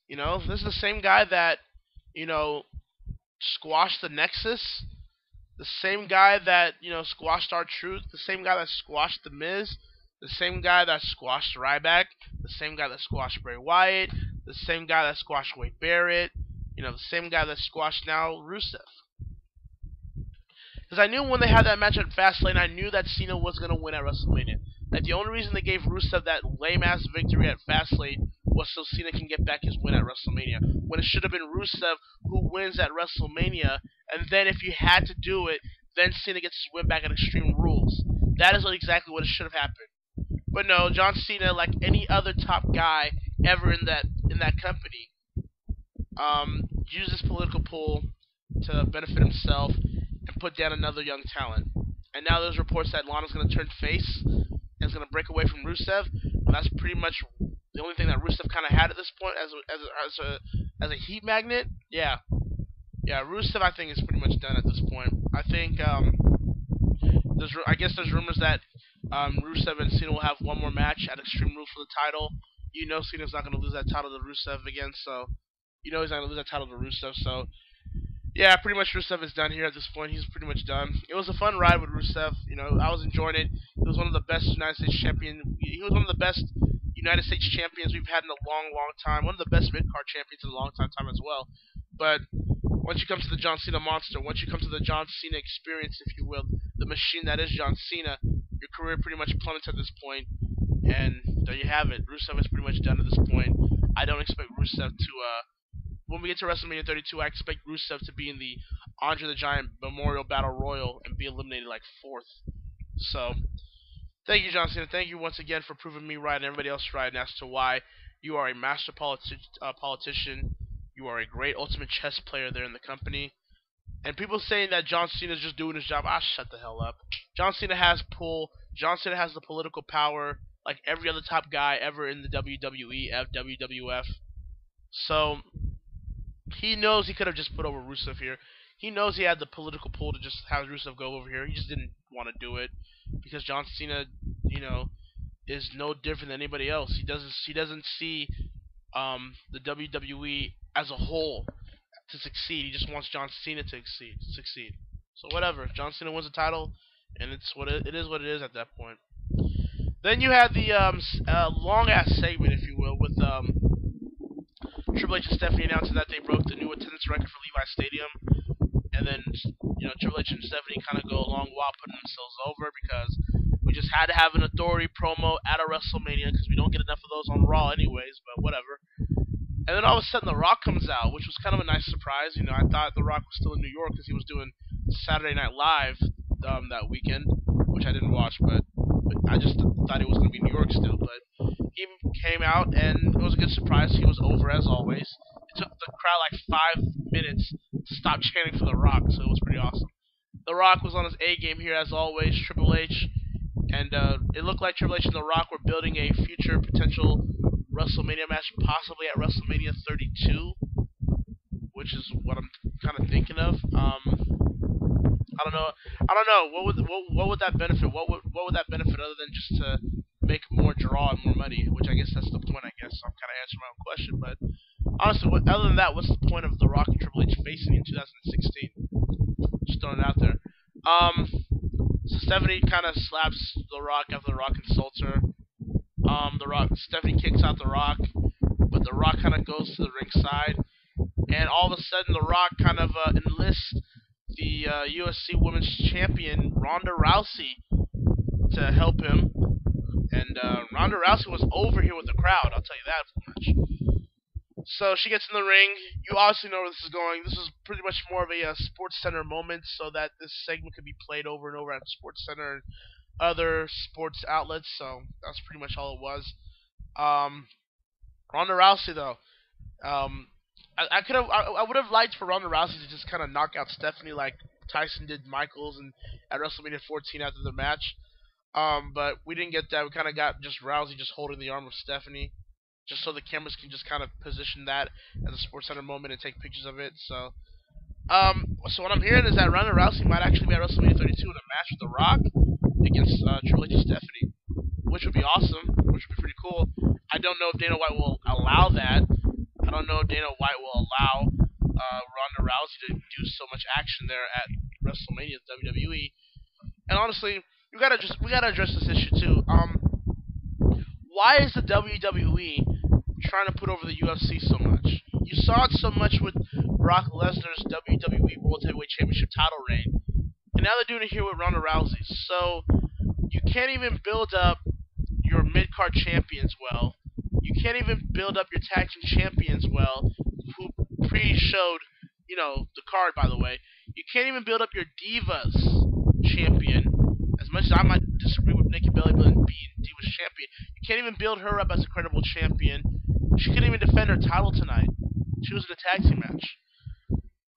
This is the same guy that, squashed the Nexus. The same guy that, squashed R-Truth. The same guy that squashed The Miz. The same guy that squashed Ryback. The same guy that squashed Bray Wyatt. The same guy that squashed Wade Barrett. The same guy that squashed now Rusev. Because I knew when they had that match at Fastlane, I knew that Cena was going to win at WrestleMania. Like, the only reason they gave Rusev that lame-ass victory at Fastlane was so Cena can get back his win at WrestleMania. When it should have been Rusev who wins at WrestleMania, and then if you had to do it, then Cena gets his win back at Extreme Rules. That is exactly what it should have happened. But no, John Cena, like any other top guy ever in that company, used his political pull to benefit himself and put down another young talent. And now there's reports that Lana's going to turn face and is going to break away from Rusev. And that's pretty much the only thing that Rusev kind of had at this point as a heat magnet. Yeah, Rusev I think is pretty much done at this point. I think there's rumors that Rusev and Cena will have one more match at Extreme Rules for the title. Cena's not going to lose that title to Rusev again, so he's not going to lose that title to Rusev. So yeah, pretty much Rusev is done here at this point. He's pretty much done. It was a fun ride with Rusev. I was enjoying it. He was one of the best United States champions. He was one of the best United States champions we've had in a long, long time. One of the best mid-card champions in a long time as well. But once you come to the John Cena monster, once you come to the John Cena experience, if you will, the machine that is John Cena, your career pretty much plummets at this point. And there you have it. Rusev is pretty much done at this point. I don't expect Rusev to when we get to WrestleMania 32, I expect Rusev to be in the Andre the Giant Memorial Battle Royal and be eliminated like 4th. So, thank you, John Cena. Thank you once again for proving me right and everybody else right as to why you are a master politician. You are a great ultimate chess player there in the company. And people saying that John Cena is just doing his job, shut the hell up. John Cena has pull. John Cena has the political power like every other top guy ever in the WWE, WWF. So, he knows he could have just put over Rusev here. He knows he had the political pull to just have Rusev go over here. He just didn't want to do it because John Cena, is no different than anybody else. He doesn't see the WWE as a whole to succeed. He just wants John Cena to succeed. So whatever. John Cena wins the title, and it is what it is at that point. Then you had the long ass segment, if you will, with Triple H and Stephanie announcing that they broke the new attendance record for Levi Stadium. And then, Triple H and Stephanie kind of go along while putting themselves over because we just had to have an authority promo at a WrestleMania because we don't get enough of those on Raw anyways, but whatever. And then all of a sudden The Rock comes out, which was kind of a nice surprise. I thought The Rock was still in New York because he was doing Saturday Night Live that weekend, which I didn't watch, but I just thought he was going to be in New York still. But he came out, and it was a good surprise. He was over, as always. It took the crowd like 5 minutes to stop chanting for The Rock, so it was pretty awesome. The Rock was on his A game here, as always. Triple H, and it looked like Triple H and The Rock were building a future potential WrestleMania match, possibly at WrestleMania 32, which is what I'm kind of thinking of. I don't know. What would that benefit? What would that benefit other than just to make more draw and more money? Which I guess that's the point. I guess so I'm kind of answering my own question, but Honestly, other than that, what's the point of The Rock and Triple H facing in 2016? Just throwing it out there. So Stephanie kind of slaps The Rock after The Rock insults her. Stephanie kicks out The Rock, but The Rock kind of goes to the ringside, and all of a sudden The Rock kind of enlists the UFC Women's Champion Ronda Rousey to help him, and Ronda Rousey was over here with the crowd. I'll tell you that much. So she gets in the ring. You obviously know where this is going. This is pretty much more of a Sports Center moment, so that this segment could be played over and over at Sports Center and other sports outlets. So that's pretty much all it was. Ronda Rousey, though, I would have liked for Ronda Rousey to just kind of knock out Stephanie like Tyson did Michaels and at WrestleMania 14 after the match. But we didn't get that. We kind of got just Rousey just holding the arm of Stephanie, just so the cameras can just kind of position that as a Sports Center moment and take pictures of it. So what I'm hearing is that Ronda Rousey might actually be at WrestleMania 32 in a match with The Rock against Triple H and Stephanie, which would be awesome, which would be pretty cool. I don't know if Dana White will allow that. I don't know if Dana White will allow Ronda Rousey to do so much action there at WrestleMania WWE. And honestly, we gotta address this issue too. Why is the WWE trying to put over the UFC so much? You saw it so much with Brock Lesnar's WWE World Heavyweight Championship title reign, and now they're doing it here with Ronda Rousey. So you can't even build up your mid-card champions well. You can't even build up your tag team champions well, who pre-showed, the card, by the way. You can't even build up your Divas champion. As much as I might disagree with Nikki Bella being Divas champion, you can't even build her up as a credible champion. She couldn't even defend her title tonight. She was in a tag team match.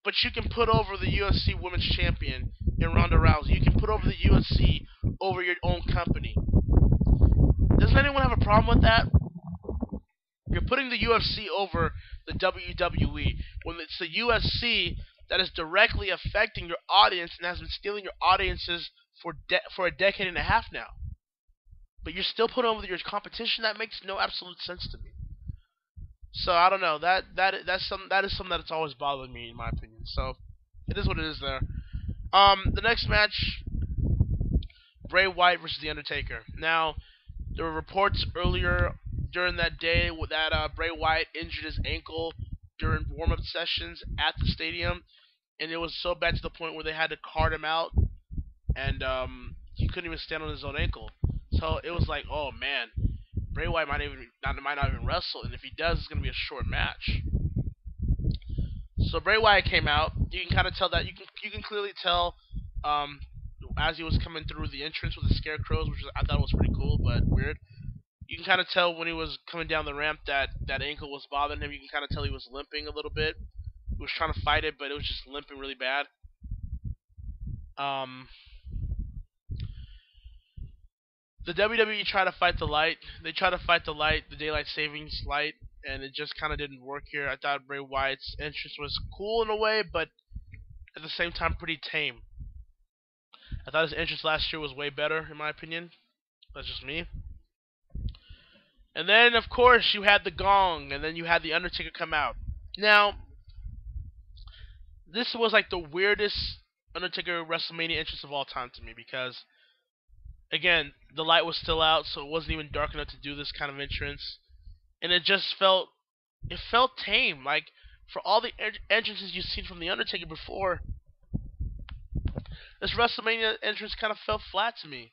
But you can put over the UFC Women's Champion in Ronda Rousey. You can put over the UFC over your own company. Doesn't anyone have a problem with that? You're putting the UFC over the WWE when it's the UFC that is directly affecting your audience and has been stealing your audiences for a decade and a half now. But you're still putting over your competition. That makes no absolute sense to me. So I don't know. That is something that's always bothered me, in my opinion. So it is what it is there. The next match, Bray Wyatt versus The Undertaker. Now, there were reports earlier during that day that Bray Wyatt injured his ankle during warm-up sessions at the stadium, and it was so bad to the point where they had to cart him out, and he couldn't even stand on his own ankle. So it was like, oh man, Bray Wyatt might not even wrestle, and if he does, it's gonna be a short match. So Bray Wyatt came out. You can kind of tell that you can clearly tell as he was coming through the entrance with the scarecrows, which I thought was pretty cool but weird. You can kind of tell when he was coming down the ramp that ankle was bothering him. You can kind of tell he was limping a little bit. He was trying to fight it, but it was just limping really bad. The WWE tried to fight the light. They tried to fight the light, the daylight savings light, and it just kind of didn't work here. I thought Bray Wyatt's entrance was cool in a way, but at the same time pretty tame. I thought his entrance last year was way better, in my opinion. That's just me. And then, of course, you had the gong, and then you had The Undertaker come out. Now, this was like the weirdest Undertaker WrestleMania entrance of all time to me, because again, the light was still out, so it wasn't even dark enough to do this kind of entrance, and it felt tame. Like, for all the entrances you've seen from The Undertaker before, this WrestleMania entrance kind of fell flat to me.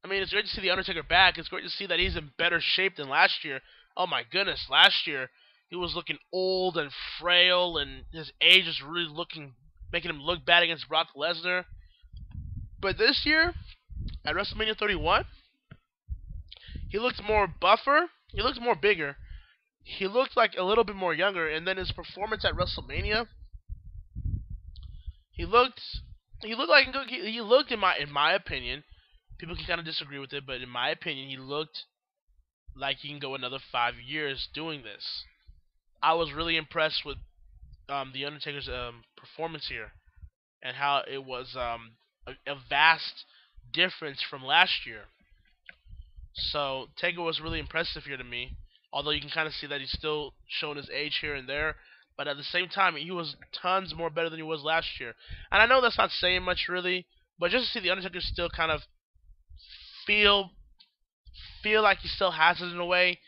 I mean, it's great to see The Undertaker back. It's great to see that he's in better shape than last year. Oh my goodness, last year he was looking old and frail, and his age is really making him look bad against Brock Lesnar. But this year, at WrestleMania 31, he looked more buffer. He looked more bigger. He looked like a little bit more younger. And then his performance at WrestleMania, he looked in my opinion. People can kind of disagree with it, but in my opinion, he looked like he can go another 5 years doing this. I was really impressed with The Undertaker's performance here, and how it was a vast difference from last year. So Taker was really impressive here to me. Although you can kind of see that he's still showing his age here and there. But at the same time, he was tons more better than he was last year. And I know that's not saying much really, but just to see the Undertaker still kind of feel feel like he still has it in a way,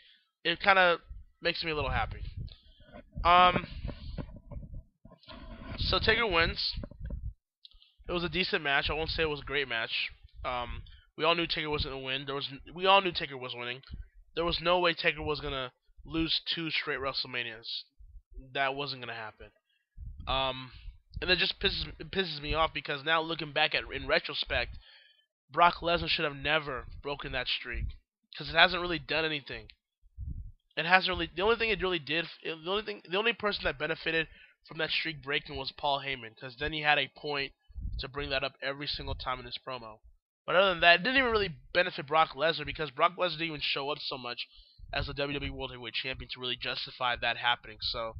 it kind of makes me a little happy. Um, so Taker wins. It was a decent match. I won't say it was a great match. We all knew Taker wasn't gonna win. We all knew Taker was winning. There was no way Taker was gonna lose 2 straight WrestleManias. That wasn't gonna happen. And it just pisses me off because now looking back at in retrospect, Brock Lesnar should have never broken that streak because it hasn't really done anything. It hasn't really. The only thing it really did, the only person that benefited from that streak breaking was Paul Heyman, because then he had a point to bring that up every single time in his promo. But other than that, it didn't even really benefit Brock Lesnar because Brock Lesnar didn't even show up so much as the WWE World Heavyweight Champion to really justify that happening. So,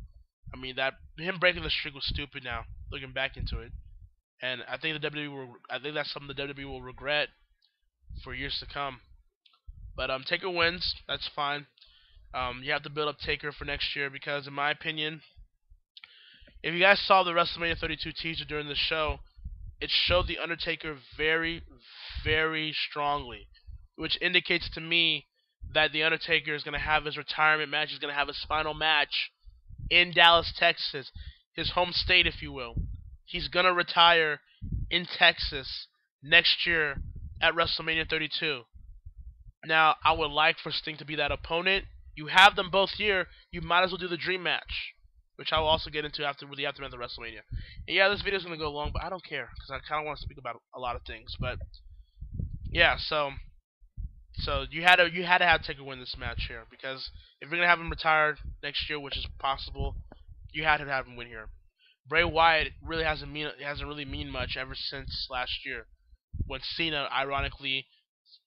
I mean, that him breaking the streak was stupid. Now looking back into it, and I think I think that's something the WWE will regret for years to come. But Taker wins. That's fine. You have to build up Taker for next year because, in my opinion, if you guys saw the WrestleMania 32 teaser during the show, it showed the Undertaker very, very strongly, which indicates to me that the Undertaker is going to have his retirement match. He's going to have his final match in Dallas, Texas, his home state, if you will. He's going to retire in Texas next year at WrestleMania 32. Now, I would like for Sting to be that opponent. You have them both here. You might as well do the dream match, which I will also get into with the aftermath of WrestleMania. And yeah, this video is going to go long, but I don't care because I kind of want to speak about a lot of things. But yeah, so you had to have Taker win this match here because if you're going to have him retired next year, which is possible, you had to have him win here. Bray Wyatt really hasn't really mean much ever since last year when Cena ironically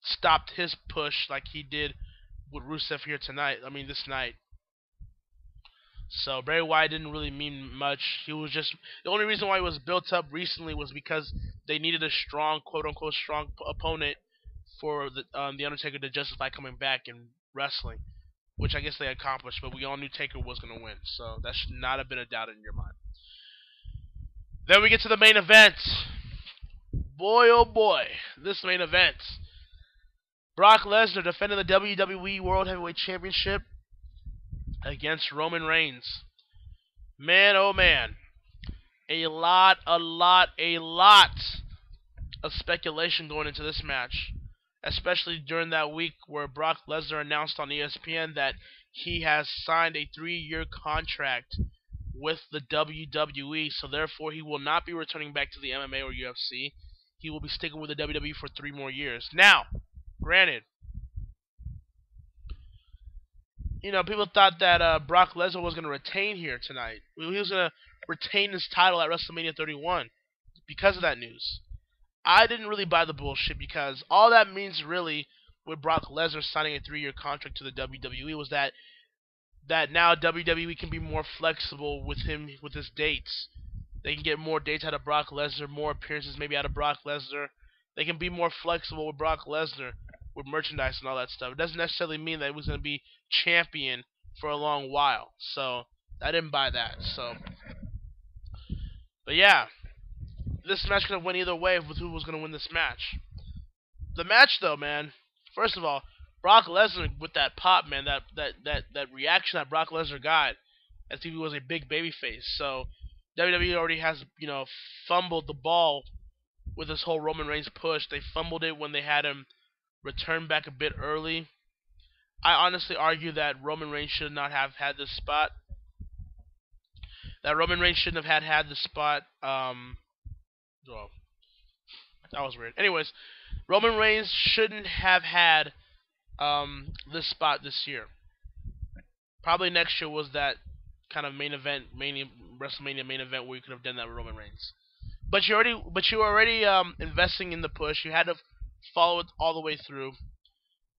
stopped his push like he did with Rusev here tonight. I mean, this night. So Bray Wyatt didn't really mean much. He was just the only reason why he was built up recently was because they needed a strong, quote unquote, strong opponent for the Undertaker to justify coming back and wrestling, which I guess they accomplished. But we all knew Taker was going to win, so that should not have been a doubt in your mind. Then we get to the main event. Boy, oh boy, this main event. Brock Lesnar defending the WWE World Heavyweight Championship against Roman Reigns. Man, oh man. A lot of speculation going into this match. Especially during that week where Brock Lesnar announced on ESPN that he has signed a 3-year contract with the WWE, so therefore he will not be returning back to the MMA or UFC. He will be sticking with the WWE for 3 more years. Now, granted, people thought that Brock Lesnar was going to retain here tonight. He was going to retain his title at WrestleMania 31 because of that news. I didn't really buy the bullshit because all that means really with Brock Lesnar signing a 3-year contract to the WWE was that now WWE can be more flexible with him with his dates. They can get more dates out of Brock Lesnar, more appearances maybe out of Brock Lesnar. They can be more flexible with Brock Lesnar with merchandise and all that stuff. It doesn't necessarily mean that he was going to be champion for a long while. So I didn't buy that. But yeah, this match could have went either way with who was going to win this match. The match though, man. First of all, Brock Lesnar with that pop, man, that reaction that Brock Lesnar got as if he was a big babyface. So WWE already has, fumbled the ball with this whole Roman Reigns push. They fumbled it when they had him return back a bit early. I honestly argue that Roman Reigns should not have had this spot. That Roman Reigns shouldn't have had this spot. Well, that was weird. Anyways, Roman Reigns shouldn't have had this spot this year. Probably next year was that kind of WrestleMania main event where you could have done that with Roman Reigns. But you were already investing in the push. You had to follow it all the way through,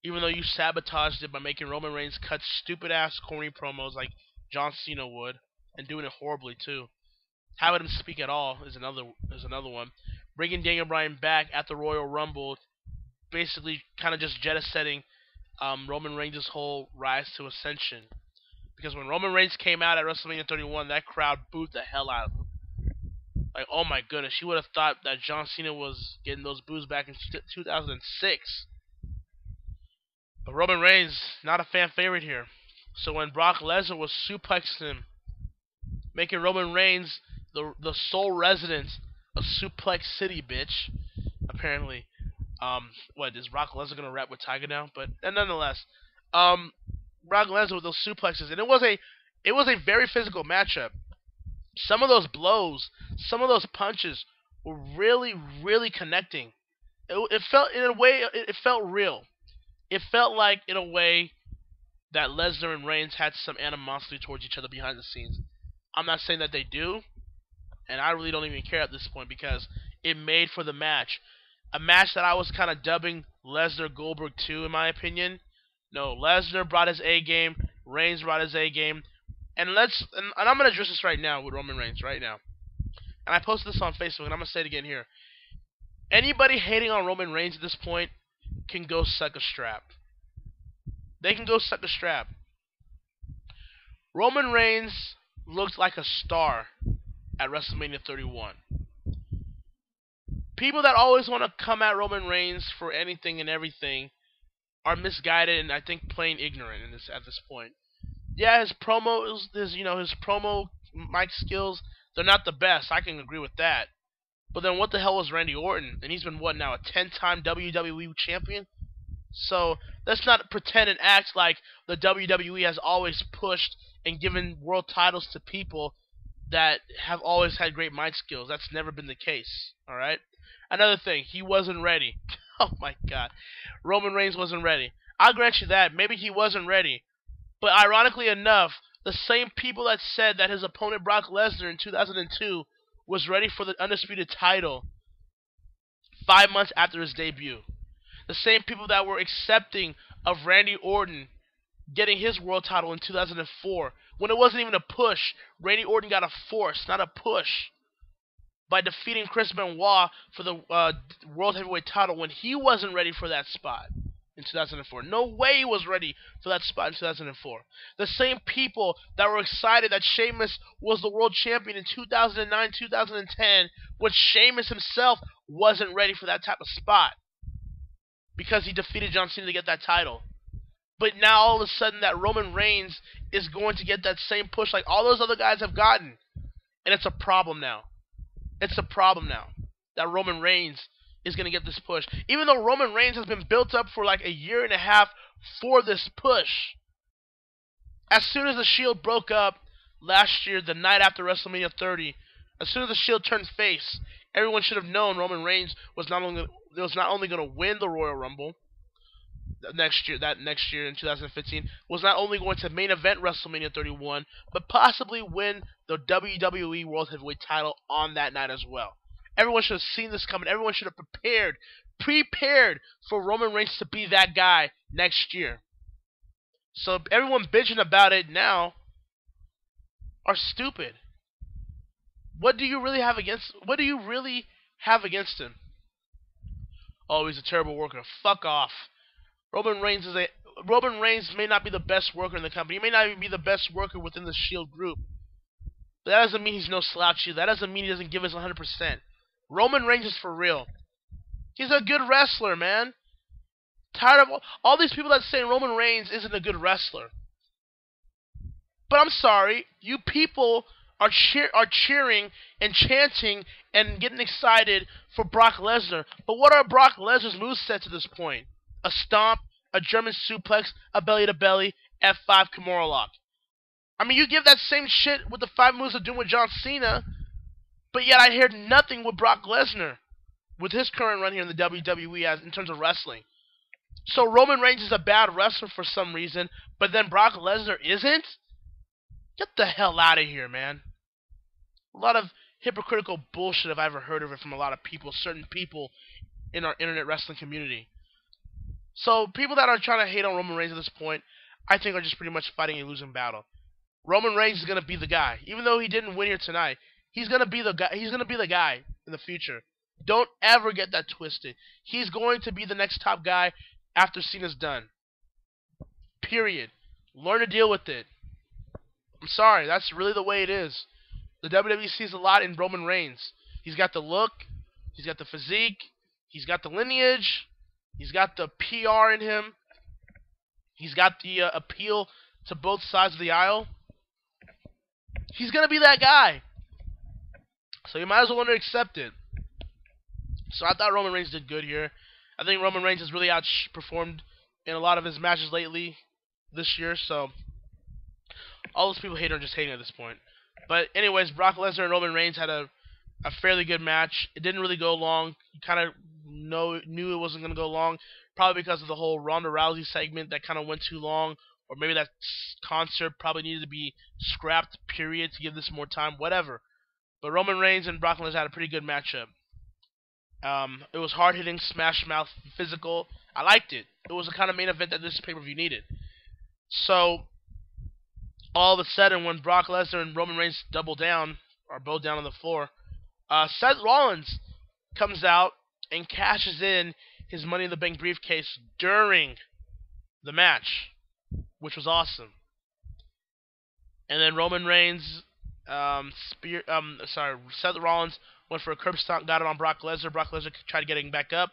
even though you sabotaged it by making Roman Reigns cut stupid ass corny promos like John Cena would, and doing it horribly too. Having him speak at all is another one. Bringing Daniel Bryan back at the Royal Rumble, basically kind of just jettisoning Roman Reigns' whole rise to ascension. Because when Roman Reigns came out at WrestleMania 31, that crowd booed the hell out of him. Like, oh my goodness, you would have thought that John Cena was getting those boos back in 2006. But Roman Reigns, not a fan favorite here. So when Brock Lesnar was suplexing him, making Roman Reigns the sole resident of Suplex City, bitch, apparently. What, is Brock Lesnar gonna rap with Tiger now? But nonetheless, Brock Lesnar with those suplexes, and it was a very physical matchup. Some of those blows, some of those punches were really, really connecting. It felt in a way, it felt real. It felt like in a way that Lesnar and Reigns had some animosity towards each other behind the scenes. I'm not saying that they do, and I really don't even care at this point because it made for the match. A match that I was kind of dubbing Lesnar Goldberg 2, in my opinion. No, Lesnar brought his A game, Reigns brought his A game, and I'm gonna address this right now with Roman Reigns right now. And I posted this on Facebook, and I'm gonna say it again here. Anybody hating on Roman Reigns at this point can go suck a strap. They can go suck a strap. Roman Reigns looked like a star at WrestleMania 31. People that always want to come at Roman Reigns for anything and everything are misguided and I think plain ignorant at this point. Yeah, his promo mic skills, they're not the best. I can agree with that. But then what the hell was Randy Orton? And he's been what now, a 10-time WWE champion? So let's not pretend and act like the WWE has always pushed and given world titles to people that have always had great mic skills. That's never been the case. Alright? Another thing, he wasn't ready. Oh my god. Roman Reigns wasn't ready. I'll grant you that. Maybe he wasn't ready. But ironically enough, the same people that said that his opponent Brock Lesnar in 2002 was ready for the undisputed title 5 months after his debut. The same people that were accepting of Randy Orton getting his world title in 2004 when it wasn't even a push. Randy Orton got a force, not a push, by defeating Chris Benoit for the World Heavyweight title when he wasn't ready for that spot in 2004. No way he was ready for that spot in 2004. The same people that were excited that Sheamus was the world champion in 2009, 2010, when Sheamus himself wasn't ready for that type of spot because he defeated John Cena to get that title. But now all of a sudden that Roman Reigns is going to get that same push like all those other guys have gotten. And it's a problem now. It's a problem now that Roman Reigns is going to get this push. Even though Roman Reigns has been built up for like a year and a half for this push. As soon as the Shield broke up last year, the night after WrestleMania 30, as soon as the Shield turned face, everyone should have known Roman Reigns was not only going to win the Royal Rumble next year in 2015, was not only going to main event WrestleMania 31, but possibly win the WWE World Heavyweight title on that night as well. Everyone should have seen this coming. Everyone should have prepared for Roman Reigns to be that guy next year. So everyone bitching about it now are stupid. What do you really have against him? Oh, he's a terrible worker. Fuck off. Roman Reigns may not be the best worker in the company. He may not even be the best worker within the Shield group. But that doesn't mean he's no slouch. That doesn't mean he doesn't give us 100%. Roman Reigns is for real. He's a good wrestler, man. Tired of all these people that say Roman Reigns isn't a good wrestler. But I'm sorry, you people are cheering and chanting and getting excited for Brock Lesnar. But what are Brock Lesnar's movesets to this point? A stomp, a German suplex, a belly-to-belly, F5 Kimura lock. I mean, you give that same shit with the 5 moves of doing with John Cena, but yet I heard nothing with Brock Lesnar with his current run here in the WWE in terms of wrestling. So Roman Reigns is a bad wrestler for some reason, but then Brock Lesnar isn't? Get the hell out of here, man. A lot of hypocritical bullshit if I ever heard of it from a lot of people, certain people in our internet wrestling community. So people that are trying to hate on Roman Reigns at this point, I think are just pretty much fighting a losing battle. Roman Reigns is going to be the guy. Even though he didn't win here tonight, he's going to be the guy. He's going to be the guy in the future. Don't ever get that twisted. He's going to be the next top guy after Cena's done. Period. Learn to deal with it. I'm sorry, that's really the way it is. The WWE sees a lot in Roman Reigns. He's got the look, he's got the physique, he's got the lineage, he's got the PR in him, he's got the appeal to both sides of the aisle. He's going to be that guy. So you might as well learn to accept it. So I thought Roman Reigns did good here. I think Roman Reigns has really outperformed in a lot of his matches lately this year. So all those people hate are just hating at this point. But anyways, Brock Lesnar and Roman Reigns had a fairly good match. It didn't really go long. You kind of knew it wasn't going to go long. Probably because of the whole Ronda Rousey segment that kind of went too long. Or maybe that concert probably needed to be scrapped, period, to give this more time. Whatever. But Roman Reigns and Brock Lesnar had a pretty good matchup. It was hard-hitting, smash-mouth, physical. I liked it. It was the kind of main event that this pay-per-view needed. So, all of a sudden, when Brock Lesnar and Roman Reigns double down, or both down on the floor, Seth Rollins comes out and cashes in his Money in the Bank briefcase during the match, which was awesome. And then Roman Reigns, Seth Rollins went for a curb stomp, got it on Brock Lesnar. Brock Lesnar tried getting back up.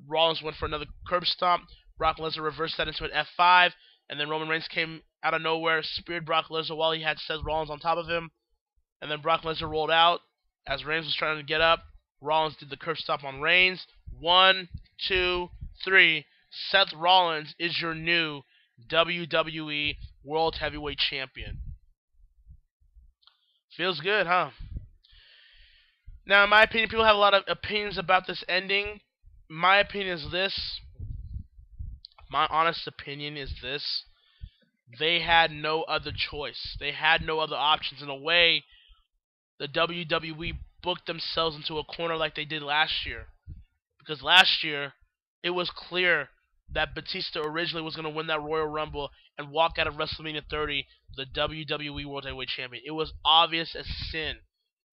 Rollins went for another curb stomp. Brock Lesnar reversed that into an F5, and then Roman Reigns came out of nowhere, speared Brock Lesnar while he had Seth Rollins on top of him, and then Brock Lesnar rolled out as Reigns was trying to get up. Rollins did the curb stomp on Reigns. 1, 2, 3. Seth Rollins is your new WWE World Heavyweight Champion. Feels good, huh? Now, in my opinion, people have a lot of opinions about this ending. My opinion is this. My honest opinion is this. They had no other choice. They had no other options. In a way, the WWE booked themselves into a corner like they did last year. Because last year, it was clear that Batista originally was going to win that Royal Rumble and walk out of WrestleMania 30 the WWE World Heavyweight Champion. It was obvious as sin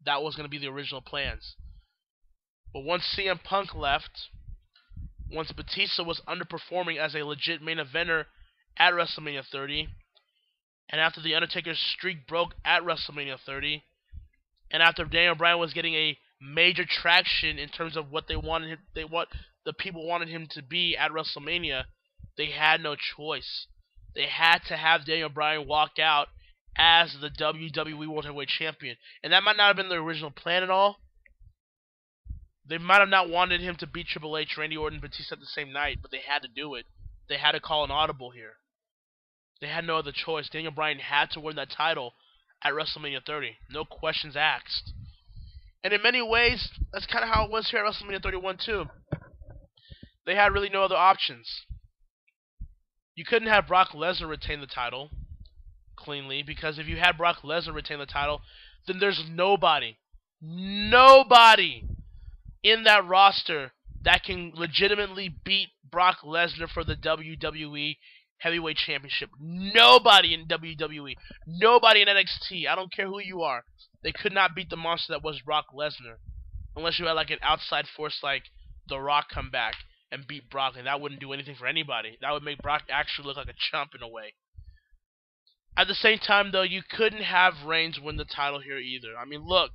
that was going to be the original plans. But once CM Punk left, once Batista was underperforming as a legit main eventer at WrestleMania 30, and after the Undertaker's streak broke at WrestleMania 30, and after Daniel Bryan was getting a major traction in terms of what what the people wanted him to be at WrestleMania, they had no choice. They had to have Daniel Bryan walk out as the WWE World Heavyweight Champion. And that might not have been the original plan at all. They might have not wanted him to beat Triple H, Randy Orton, and Batista the same night, but they had to do it. They had to call an audible here. They had no other choice. Daniel Bryan had to win that title at WrestleMania 30. No questions asked. And in many ways, that's kind of how it was here at WrestleMania 31 too. They had really no other options. You couldn't have Brock Lesnar retain the title cleanly, because if you had Brock Lesnar retain the title, then there's nobody in that roster that can legitimately beat Brock Lesnar for the WWE Heavyweight Championship. Nobody in WWE. Nobody in NXT. I don't care who you are. They could not beat the monster that was Brock Lesnar. Unless you had like an outside force like The Rock come back and beat Brock, and that wouldn't do anything for anybody. That would make Brock actually look like a chump in a way. At the same time, though, you couldn't have Reigns win the title here either. I mean, look,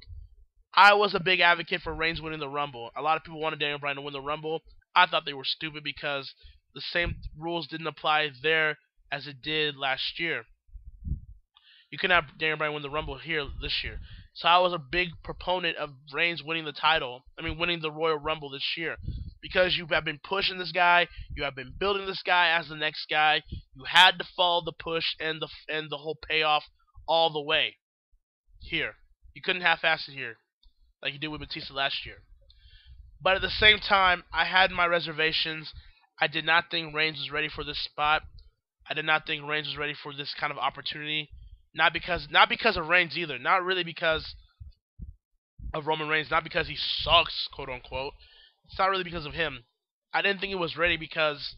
I was a big advocate for Reigns winning the Rumble. A lot of people wanted Daniel Bryan to win the Rumble. I thought they were stupid because the same rules didn't apply there as it did last year. You couldn't have Daniel Bryan win the Rumble here this year. So I was a big proponent of Reigns winning the Royal Rumble this year. Because you have been pushing this guy, you have been building this guy as the next guy. You had to follow the push and the whole payoff all the way. Here. You couldn't half-ass it here, like you did with Batista last year. But at the same time, I had my reservations. I did not think Reigns was ready for this spot. I did not think Reigns was ready for this kind of opportunity. Not because of Reigns either. Not really because of Roman Reigns. Not because he sucks, quote unquote. It's not really because of him. I didn't think he was ready because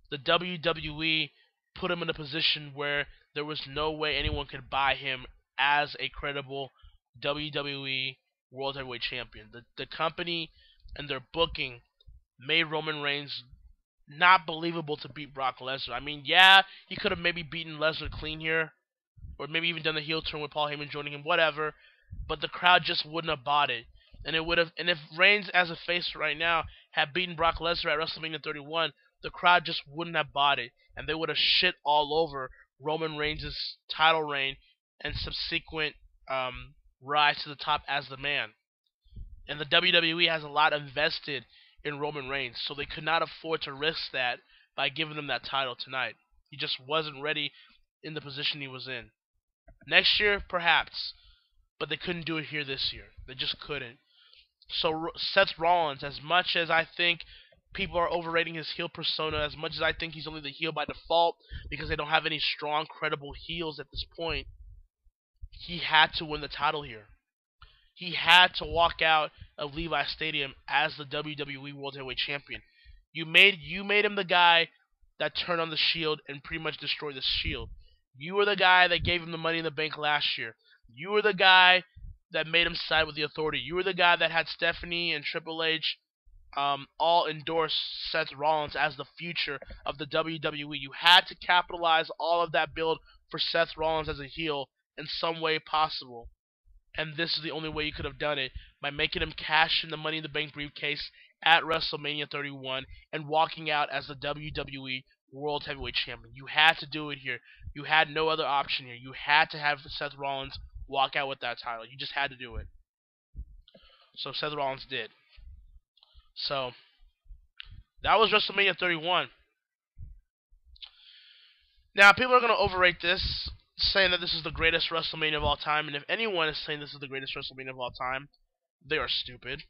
the WWE put him in a position where there was no way anyone could buy him as a credible WWE World Heavyweight Champion. The company and their booking made Roman Reigns not believable to beat Brock Lesnar. I mean, yeah, he could have maybe beaten Lesnar clean here, or maybe even done the heel turn with Paul Heyman joining him, whatever. But the crowd just wouldn't have bought it, and it would have. And if Reigns, as a face right now, had beaten Brock Lesnar at WrestleMania 31, the crowd just wouldn't have bought it, and they would have shit all over Roman Reigns' title reign and subsequent rise to the top as the man. And the WWE has a lot invested in Roman Reigns, so they could not afford to risk that by giving him that title tonight. He just wasn't ready in the position he was in. Next year, perhaps, but they couldn't do it here this year. They just couldn't. So Seth Rollins, as much as I think people are overrating his heel persona, as much as I think he's only the heel by default because they don't have any strong, credible heels at this point, he had to win the title here. He had to walk out of Levi Stadium as the WWE World Heavyweight Champion. You made him the guy that turned on the Shield and pretty much destroyed the Shield. You were the guy that gave him the Money in the Bank last year. You were the guy that made him side with the Authority. You were the guy that had Stephanie and Triple H all endorse Seth Rollins as the future of the WWE. You had to capitalize all of that build for Seth Rollins as a heel in some way possible. And this is the only way you could have done it, by making him cash in the Money in the Bank briefcase at WrestleMania 31 and walking out as the WWE World Heavyweight Champion. You had to do it here. You had no other option here. You had to have Seth Rollins walk out with that title. You just had to do it. So Seth Rollins did. So that was WrestleMania 31. Now, people are going to overrate this, saying that this is the greatest WrestleMania of all time, and if anyone is saying this is the greatest WrestleMania of all time, they are stupid,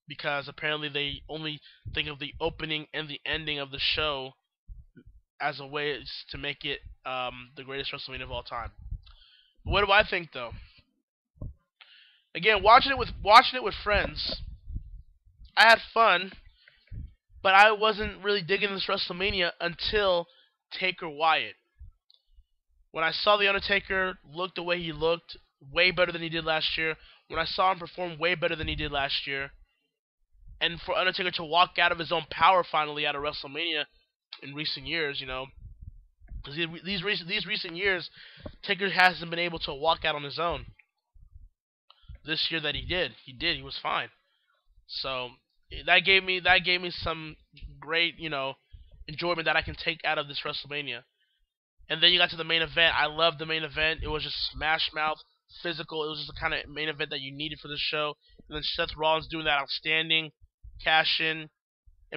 because apparently they only think of the opening and the ending of the show as a way to make it the greatest WrestleMania of all time. What do I think, though? Again, watching it with friends, I had fun, but I wasn't really digging this WrestleMania until Taker Wyatt. When I saw The Undertaker look the way he looked, way better than he did last year, when I saw him perform way better than he did last year, and for Undertaker to walk out of his own power finally out of WrestleMania in recent years, you know, because these recent years, Taker hasn't been able to walk out on his own. This year that he did, he was fine. So that gave me some great, you know, enjoyment that I can take out of this WrestleMania. And then you got to the main event. I loved the main event. It was just smash mouth, physical. It was just the kind of main event that you needed for this show. And then Seth Rollins doing that outstanding cash in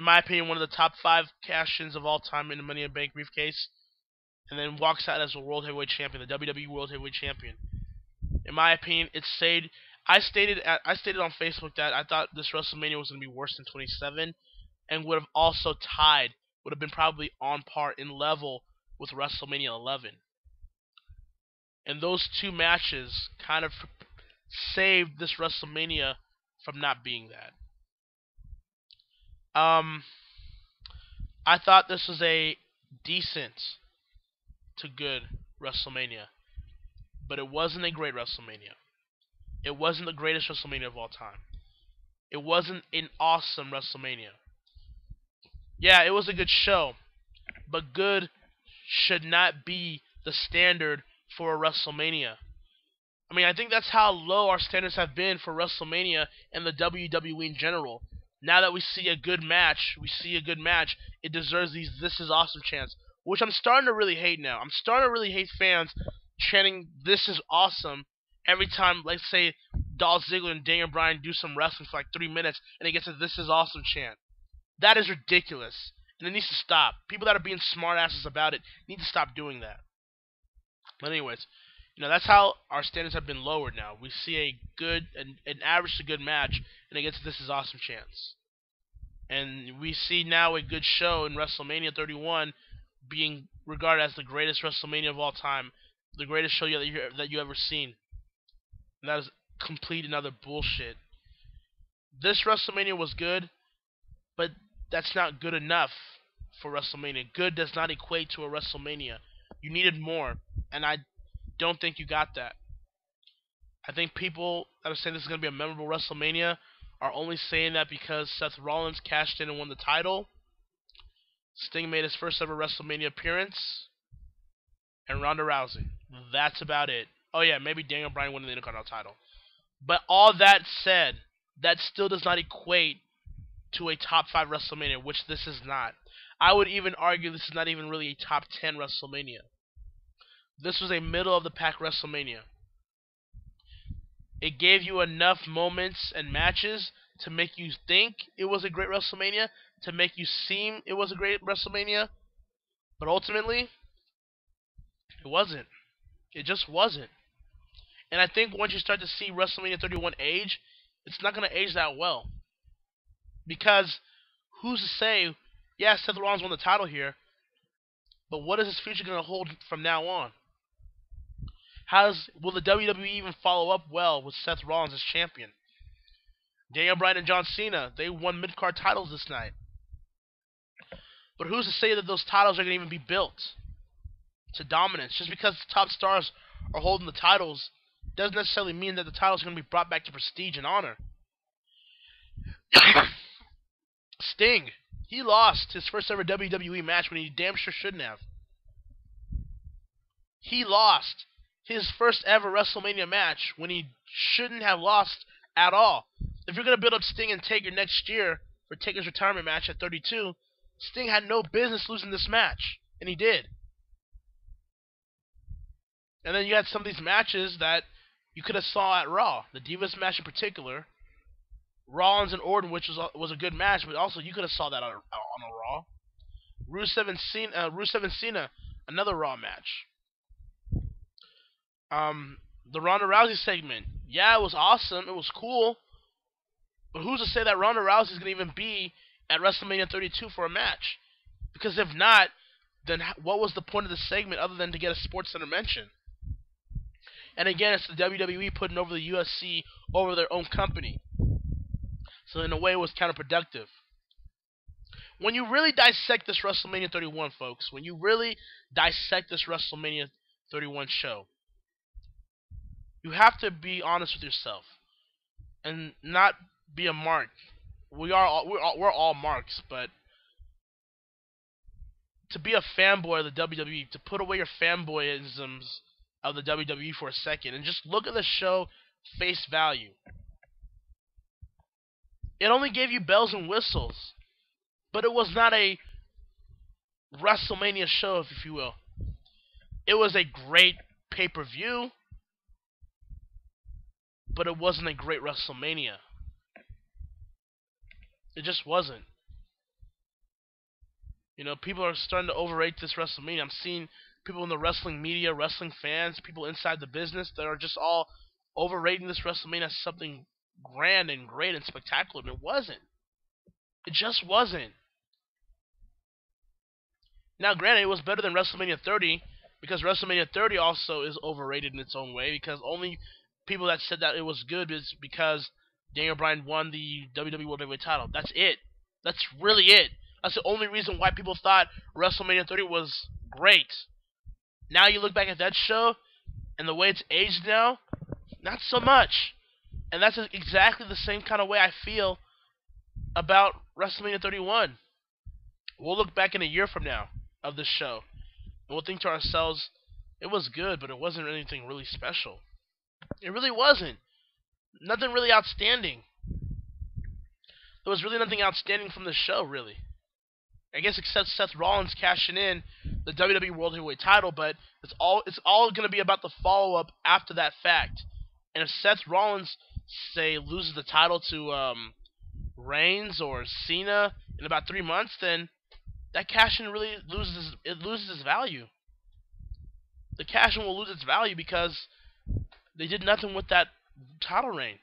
my opinion, one of the top 5 cash-ins of all time in the Money in the Bank briefcase. And then walks out as the World Heavyweight Champion, the WWE World Heavyweight Champion. In my opinion, it stayed. I stated on Facebook that I thought this WrestleMania was going to be worse than 27, and would have also tied, would have been probably on par in level with WrestleMania 11. And those two matches kind of saved this WrestleMania from not being that. I thought this was a decent to good WrestleMania, but it wasn't a great WrestleMania. It wasn't the greatest WrestleMania of all time. It wasn't an awesome WrestleMania. Yeah, it was a good show, but good should not be the standard for a WrestleMania. I mean, I think that's how low our standards have been for WrestleMania and the WWE in general. Now that we see a good match, it deserves these "This is awesome" chants, which I'm starting to really hate now. I'm starting to really hate fans chanting "This is awesome" every time, let's say, Dolph Ziggler and Daniel Bryan do some wrestling for like 3 minutes, and it gets a "This is awesome" chant. That is ridiculous, and it needs to stop. People that are being smartasses about it need to stop doing that. But anyways, you know, that's how our standards have been lowered now. We see a good, an average to good match, and it gets "This is awesome" chants. And we see now a good show in WrestleMania 31 being regarded as the greatest WrestleMania of all time, the greatest show that you ever seen. And that is complete and utter bullshit. This WrestleMania was good, but that's not good enough for WrestleMania. Good does not equate to a WrestleMania. You needed more, and I don't think you got that. I think people that are saying this is going to be a memorable WrestleMania are only saying that because Seth Rollins cashed in and won the title. Sting made his first ever WrestleMania appearance, and Ronda Rousey. That's about it. Oh yeah, maybe Daniel Bryan winning the Intercontinental title. But all that said, that still does not equate to a top 5 WrestleMania, which this is not. I would even argue this is not even really a top 10 WrestleMania. This was a middle of the pack WrestleMania. It gave you enough moments and matches to make you think it was a great WrestleMania, to make you seem it was a great WrestleMania, but ultimately, it wasn't. It just wasn't. And I think once you start to see WrestleMania 31 age, it's not going to age that well. Because who's to say, yeah, Seth Rollins won the title here, but what is his future going to hold from now on? Will the WWE even follow up well with Seth Rollins as champion? Daniel Bryan and John Cena, they won mid-card titles this night. But who's to say that those titles are going to even be built to dominance? Just because the top stars are holding the titles doesn't necessarily mean that the titles are going to be brought back to prestige and honor. Sting, he lost his first ever WWE match when he damn sure shouldn't have. He lost his first ever WrestleMania match when he shouldn't have lost at all. If you're going to build up Sting and Taker next year for Taker's retirement match at 32, Sting had no business losing this match, and he did. And then you had some of these matches that you could have saw at Raw. The Divas match in particular. Rollins and Orton, which was a good match, but also you could have saw that on a Raw. Rusev and Cena, another Raw match. The Ronda Rousey segment. Yeah, it was awesome. It was cool. But who's to say that Ronda Rousey is going to even be at WrestleMania 32 for a match? Because if not, then what was the point of the segment other than to get a Sports Center mention? And again, it's the WWE putting over the UFC over their own company. So in a way, it was counterproductive. When you really dissect this WrestleMania 31, folks, when you really dissect this WrestleMania 31 show, you have to be honest with yourself and not be a mark. We're all marks, but to be a fanboy of the WWE, to put away your fanboyisms of the WWE for a second and just look at the show face value. It only gave you bells and whistles, but it was not a WrestleMania show, if you will. It was a great pay-per-view, but it wasn't a great WrestleMania. It just wasn't. You know, people are starting to overrate this WrestleMania. I'm seeing people in the wrestling media, wrestling fans, people inside the business that are just all overrating this WrestleMania as something grand and great and spectacular, and it wasn't. It just wasn't. Now, granted, it was better than WrestleMania 30, because WrestleMania 30 also is overrated in its own way, because only people that said that it was good is because Daniel Bryan won the WWE World Heavyweight title. That's it. That's really it. That's the only reason why people thought WrestleMania 30 was great. Now you look back at that show, and the way it's aged now, not so much. And that's exactly the same kind of way I feel about WrestleMania 31. We'll look back in a year from now of this show, and we'll think to ourselves, it was good, but it wasn't anything really special. It really wasn't. Nothing really outstanding. There was really nothing outstanding from the show, really. I guess except Seth Rollins cashing in the WWE World Heavyweight title, but it's all going to be about the follow-up after that fact. And if Seth Rollins, say, loses the title to Reigns or Cena in about 3 months, then that cash-in really loses its value. The cash-in will lose its value because they did nothing with that title reign.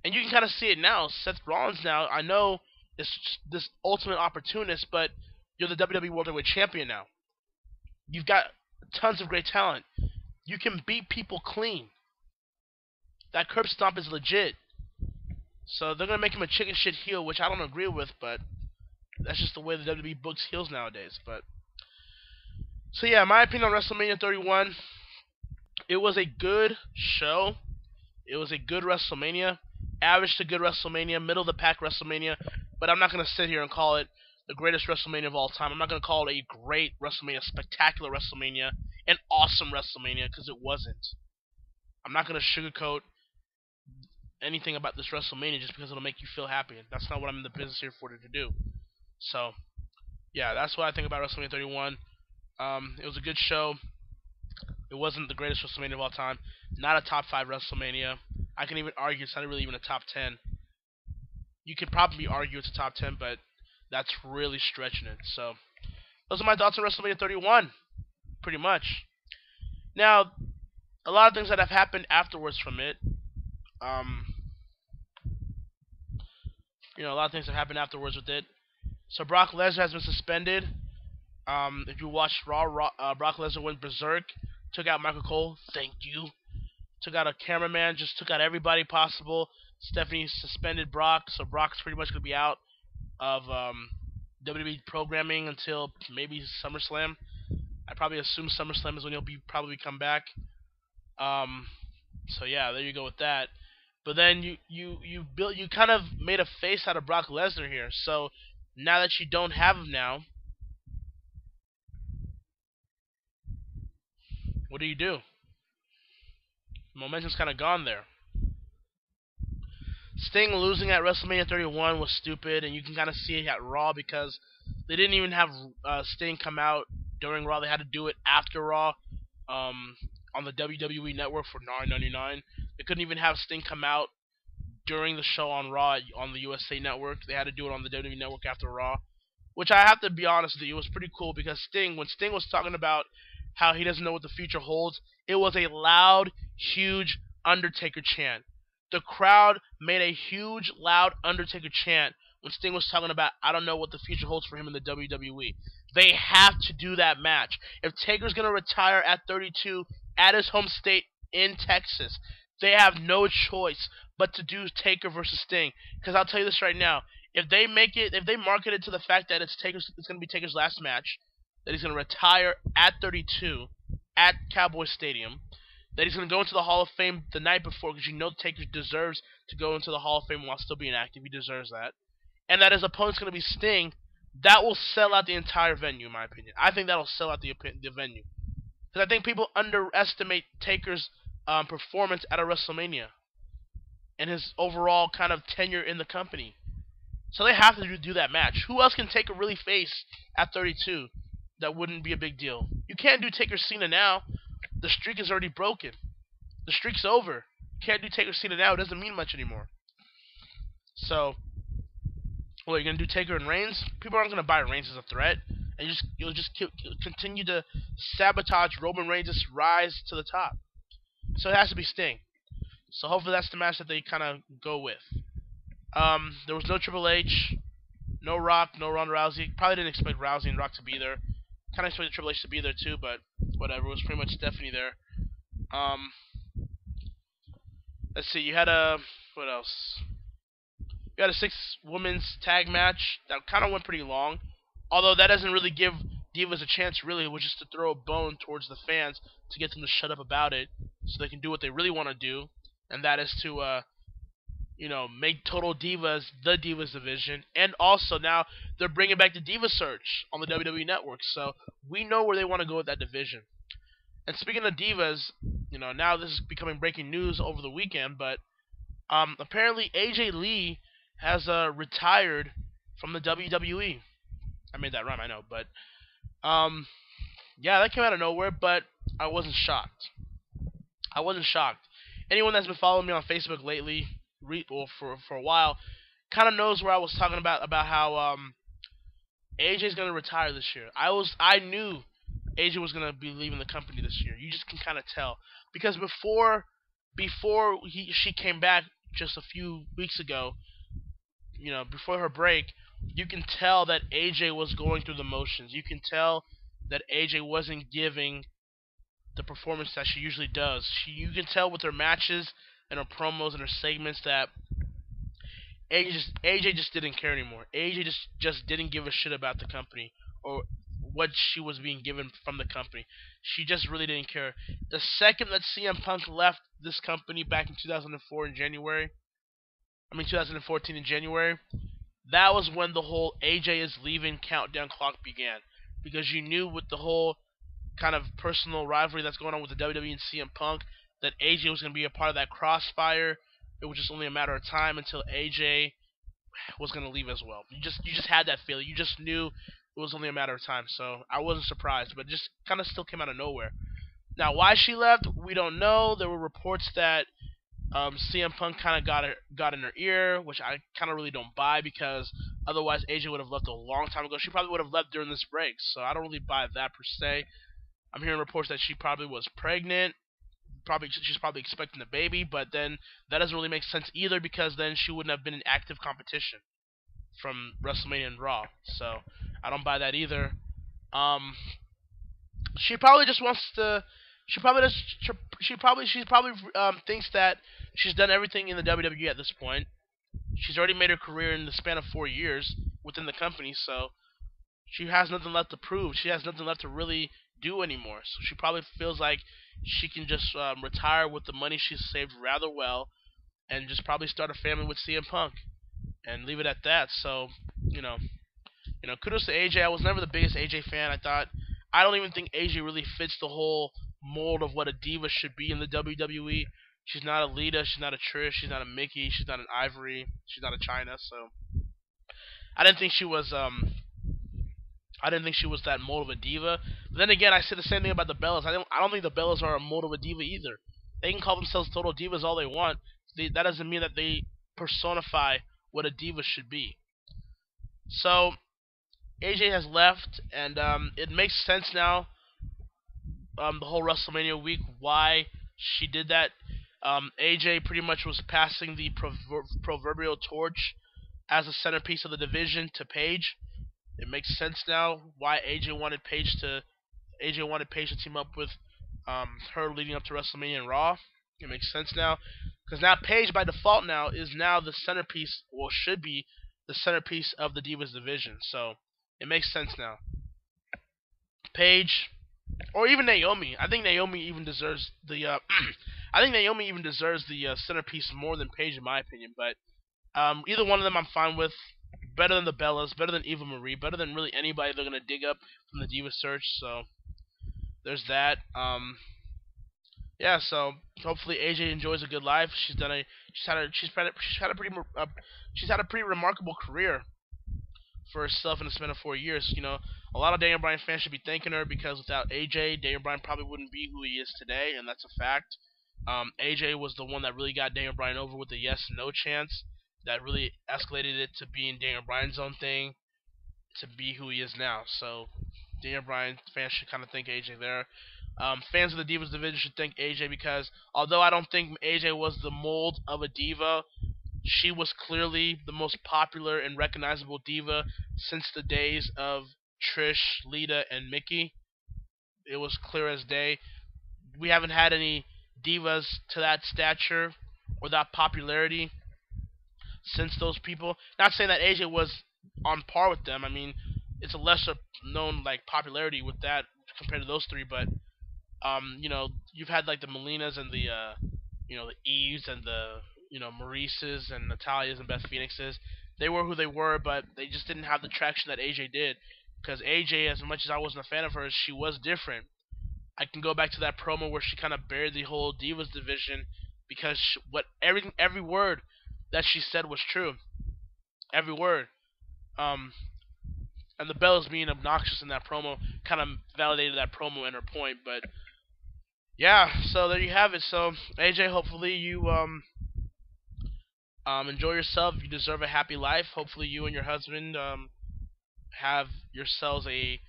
And you can kind of see it now. Seth Rollins now, I know, is this ultimate opportunist, but you're the WWE World Heavyweight Champion now. You've got tons of great talent. You can beat people clean. That curb stomp is legit. So they're going to make him a chicken shit heel, which I don't agree with, but that's just the way the WWE books heels nowadays. So yeah, my opinion on WrestleMania 31, it was a good show. It was a good WrestleMania. Average to good WrestleMania, middle of the pack WrestleMania, but I'm not going to sit here and call it the greatest WrestleMania of all time. I'm not going to call it a great WrestleMania, spectacular WrestleMania, an awesome WrestleMania, because it wasn't. I'm not going to sugarcoat anything about this WrestleMania just because it'll make you feel happy. That's not what I'm in the business here for to do. So, yeah, that's what I think about WrestleMania 31. It was a good show. It wasn't the greatest WrestleMania of all time. Not a top 5 WrestleMania. I can even argue it's not really even a top 10. You could probably argue it's a top 10, but that's really stretching it. So, those are my thoughts on WrestleMania 31, pretty much. Now, a lot of things that have happened afterwards from it. A lot of things have happened afterwards with it. So Brock Lesnar has been suspended. If you watched Raw, Brock Lesnar went berserk, took out Michael Cole. Thank you. Took out a cameraman, just took out everybody possible. Stephanie suspended Brock, so Brock's pretty much going to be out of WWE programming until maybe SummerSlam. I probably assume SummerSlam is when he'll probably come back. So yeah, there you go with that. But then you kind of made a face out of Brock Lesnar here. So now that you don't have him now, what do? Momentum's kind of gone there. Sting losing at WrestleMania 31 was stupid, and you can kind of see it at Raw because they didn't even have Sting come out during Raw. They had to do it after Raw on the WWE Network for $9.99. They couldn't even have Sting come out during the show on Raw on the USA Network. They had to do it on the WWE Network after Raw, which I have to be honest with you, it was pretty cool because when Sting was talking about how he doesn't know what the future holds, it was a loud, huge Undertaker chant. The crowd made a huge, loud Undertaker chant when Sting was talking about, I don't know what the future holds for him in the WWE. They have to do that match. If Taker's going to retire at 32 at his home state in Texas, they have no choice but to do Taker versus Sting. Because I'll tell you this right now, if they market it to the fact that it's going to be Taker's last match, that he's going to retire at 32 at Cowboy Stadium, that he's going to go into the Hall of Fame the night before, because you know Taker deserves to go into the Hall of Fame while still being active. He deserves that. And that his opponent's going to be Sting, that will sell out the entire venue, in my opinion. I think that will sell out the venue. Because I think people underestimate Taker's performance at a WrestleMania and his overall kind of tenure in the company. So they have to do that match. Who else can Taker really face at 32? That wouldn't be a big deal. You can't do Taker Cena now. The streak is already broken. The streak's over. You can't do Taker Cena now. It doesn't mean much anymore. So, what, you're going to do Taker and Reigns? People aren't going to buy Reigns as a threat. And you'll just continue to sabotage Roman Reigns' rise to the top. So it has to be Sting. So hopefully that's the match that they kind of go with. There was no Triple H, no Rock, no Ronda Rousey. Probably didn't expect Rousey and Rock to be there. Kind of expected Triple H to be there too, but whatever. It was pretty much Stephanie there. Let's see. You had what else? You had a 6-women's tag match that kind of went pretty long. Although that doesn't really give Divas a chance, really. It was just to throw a bone towards the fans to get them to shut up about it so they can do what they really want to do. And that is to, make Total Divas the Divas division. And also now they're bringing back the Diva Search on the WWE Network. So we know where they want to go with that division. And speaking of Divas, now this is becoming breaking news over the weekend, but apparently AJ Lee has retired from the WWE. I made that rhyme, I know, but yeah, that came out of nowhere, but I wasn't shocked. Anyone that's been following me on Facebook lately, for a while, kind of knows where I was talking about how AJ's gonna retire this year. I knew AJ was gonna be leaving the company this year. You just can kind of tell because before she came back just a few weeks ago, before her break, you can tell that AJ was going through the motions. You can tell that AJ wasn't giving the performance that she usually does. You can tell with her matches and her promos and her segments that AJ just didn't care anymore. AJ just didn't give a shit about the company or what she was being given from the company. She just really didn't care. The second that CM Punk left this company back in 2014 in January, that was when the whole AJ is leaving countdown clock began, because you knew with the whole kind of personal rivalry that's going on with the WWE and CM Punk that AJ was going to be a part of that crossfire. It was just only a matter of time until AJ was going to leave as well. You just had that feeling. You just knew it was only a matter of time. So I wasn't surprised, but it just kind of still came out of nowhere. Now, why she left, we don't know. There were reports that CM Punk kind of got in her ear, which I kind of really don't buy, because otherwise AJ would have left a long time ago. She probably would have left during this break, so I don't really buy that per se. I'm hearing reports that she probably was pregnant. She's probably expecting a baby, but then that doesn't really make sense either, because then she wouldn't have been in active competition from WrestleMania and Raw. So I don't buy that either. Um, she probably just wants to. She probably just. She probably thinks that she's done everything in the WWE at this point. She's already made her career in the span of 4 years within the company, so she has nothing left to prove. She has nothing left to really do anymore. So she probably feels like she can just retire with the money she's saved rather well, and just probably start a family with CM Punk and leave it at that. So you know, kudos to AJ. I was never the biggest AJ fan. I don't even think AJ really fits the whole mold of what a diva should be in the WWE. She's not a Lita, she's not a Trish, she's not a Mickey, she's not an Ivory, she's not a China. So I didn't think she was that mold of a diva. But then again, I say the same thing about the Bellas. I don't think the Bellas are a mold of a diva either. They can call themselves total divas all they want. That doesn't mean that they personify what a diva should be. So AJ has left, and it makes sense now. The whole WrestleMania week, why she did that. AJ pretty much was passing the proverbial torch as a centerpiece of the division to Paige. It makes sense now why AJ wanted Paige to team up with her leading up to WrestleMania and Raw. It makes sense now, because now Paige by default now is now the centerpiece, well, should be the centerpiece of the Divas division. So it makes sense now. Paige, or even Naomi. I think Naomi even deserves the. I think Naomi even deserves the centerpiece more than Paige, in my opinion. But either one of them, I'm fine with. Better than the Bellas, better than Eva Marie, better than really anybody they're gonna dig up from the Diva search. So there's that. Yeah. So hopefully AJ enjoys a good life. She's had a pretty remarkable career for herself in the span of 4 years. A lot of Daniel Bryan fans should be thanking her, because without AJ, Daniel Bryan probably wouldn't be who he is today, and that's a fact. AJ was the one that really got Daniel Bryan over with the yes no chance. That really escalated it to being Daniel Bryan's own thing, to be who he is now. So Daniel Bryan fans should kind of thank AJ there. Fans of the Divas division should thank AJ, because although I don't think AJ was the mold of a diva, she was clearly the most popular and recognizable diva since the days of Trish, Lita, and Mickey. It was clear as day. We haven't had any divas to that stature or that popularity since those people. Not saying that AJ was on par with them. I mean, it's a lesser known popularity with that compared to those three. But you've had like the Melinas and the Eves and the Maurices and Natalias and Beth Phoenixes. They were who they were, but they just didn't have the traction that AJ did. Because AJ, as much as I wasn't a fan of hers, she was different. I can go back to that promo where she kind of buried the whole Divas division, because every word that she said was true. Every word. And the Bellas being obnoxious in that promo kind of validated that promo and her point. But yeah, so there you have it. So AJ, hopefully you enjoy yourself. You deserve a happy life. Hopefully you and your husband have yourselves a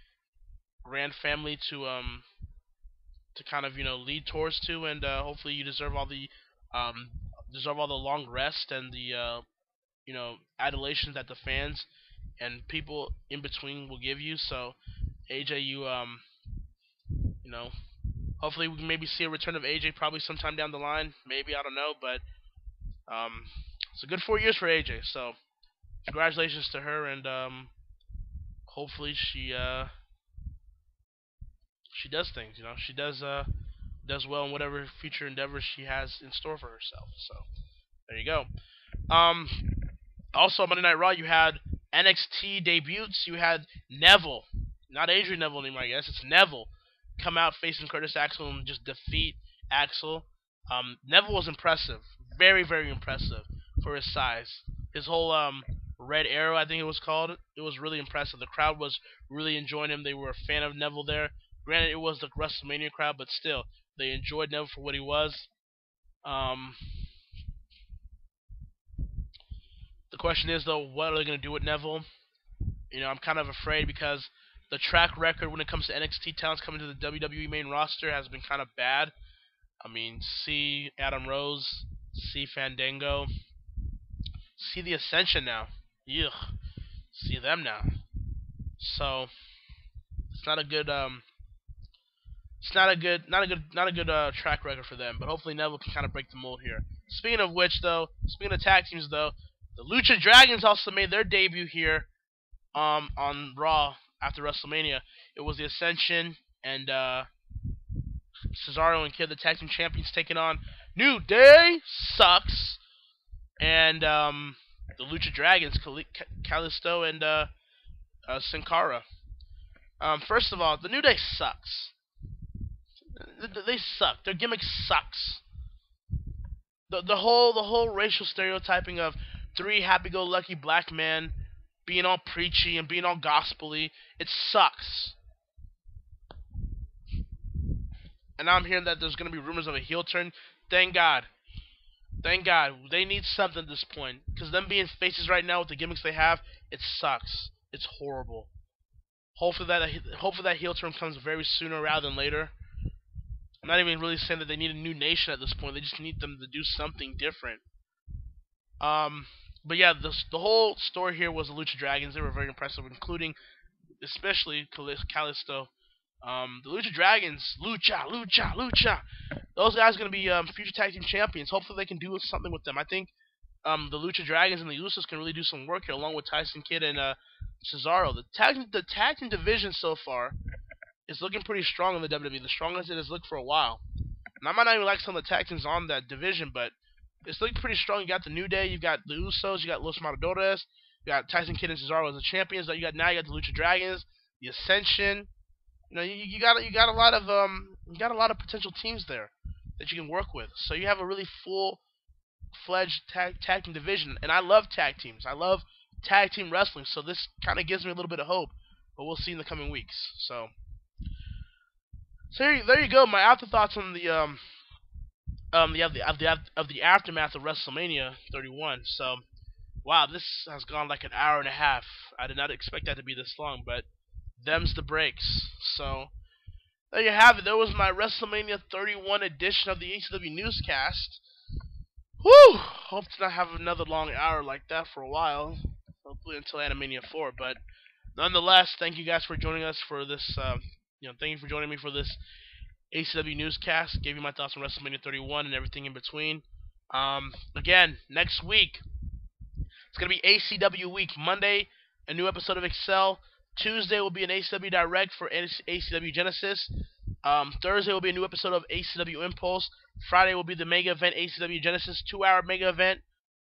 grand family to kind of lead towards to, and hopefully you deserve all the long rest and the adulation that the fans and people in between will give you. So AJ, hopefully we can maybe see a return of AJ probably sometime down the line. Maybe, I don't know, but it's a good 4 years for AJ. So congratulations to her, and hopefully she does things. She does well in whatever future endeavors she has in store for herself. So there you go. Also, Monday Night Raw, you had NXT debuts, you had Neville, not Adrian Neville anymore, I guess. It's Neville, come out facing Curtis Axel and just defeat Axel. Neville was impressive, very, very impressive for his size. His whole Red Arrow, I think it was called, it was really impressive. The crowd was really enjoying him. They were a fan of Neville there. Granted, it was the WrestleMania crowd, but still, they enjoyed Neville for what he was. Um, the question is, though, what are they going to do with Neville? You know, I'm kind of afraid because the track record when it comes to NXT talents coming to the WWE main roster has been kind of bad. I mean, see Adam Rose, see Fandango, see the Ascension now. Yuck, see them now. So it's not a good track record for them. But hopefully Neville can kind of break the mold here. Speaking of which, though, speaking of tag teams, though, the Lucha Dragons also made their debut here on Raw after WrestleMania. It was the Ascension and Cesaro and Kid, the tag team champions, taking on New Day, Sucks, and the Lucha Dragons, Kalisto and Sin Cara. First of all, the New Day sucks. They suck. Their gimmick sucks. The whole racial stereotyping of three happy-go-lucky black men being all preachy and being all gospel-y, it sucks. And now I'm hearing that there's going to be rumors of a heel turn. Thank God. Thank God. They need something at this point. Because them being faces right now with the gimmicks they have, it sucks. It's horrible. Hopefully that heel turn comes very sooner rather than later. I'm not even really saying that they need a new nation at this point. They just need them to do something different. But yeah, the whole story here was the Lucha Dragons. They were very impressive, including, especially Kalisto. The Lucha Dragons, Lucha. Those guys are going to be future tag team champions. Hopefully they can do something with them. I think the Lucha Dragons and the Usos can really do some work here, along with Tyson Kidd and Cesaro. The tag team division so far is looking pretty strong in the WWE. The strongest it has looked for a while. And I might not even like some of the tag teams on that division, but it's looking pretty strong. You got the New Day, you got the Usos, you got Los Matadores, you got Tyson Kidd and Cesaro as the champions. Now you got the Lucha Dragons, the Ascension. You know, you got a lot of potential teams there that you can work with. So you have a really full-fledged tag team division, and I love tag teams. I love tag team wrestling. So this kind of gives me a little bit of hope, but we'll see in the coming weeks. So there you go. My afterthoughts on the aftermath of WrestleMania 31. So wow, this has gone like an hour and a half. I did not expect that to be this long, but them's the breaks. So there you have it. There was my WrestleMania 31 edition of the ACW Newscast. Whew! Hope to not have another long hour like that for a while. Hopefully until Animania 4. But nonetheless, thank you guys for joining us for this. Thank you for joining me for this ACW Newscast. Gave you my thoughts on WrestleMania 31 and everything in between. Again, next week it's gonna be ACW week. Monday, a new episode of Excel. Tuesday will be an ACW Direct for ACW Genesis. Thursday will be a new episode of ACW Impulse. Friday will be the mega event ACW Genesis, 2-hour mega event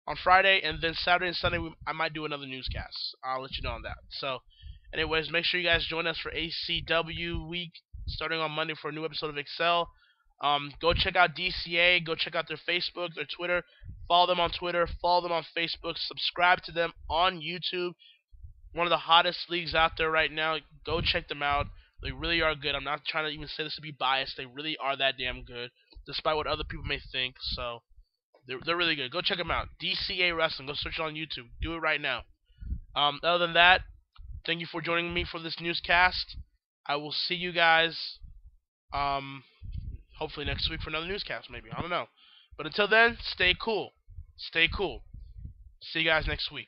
on Friday, and then Saturday and Sunday I might do another newscast. I'll let you know on that. So, anyways, make sure you guys join us for ACW week starting on Monday for a new episode of Excel. Go check out DCA. Go check out their Facebook, their Twitter. Follow them on Twitter. Follow them on Facebook. Subscribe to them on YouTube. One of the hottest leagues out there right now. Go check them out. They really are good. I'm not trying to even say this to be biased. They really are that damn good, despite what other people may think. So they're really good. Go check them out. DCA Wrestling. Go search it on YouTube. Do it right now. Other than that, thank you for joining me for this newscast. I will see you guys hopefully next week for another newscast, maybe. I don't know. But until then, stay cool. Stay cool. See you guys next week.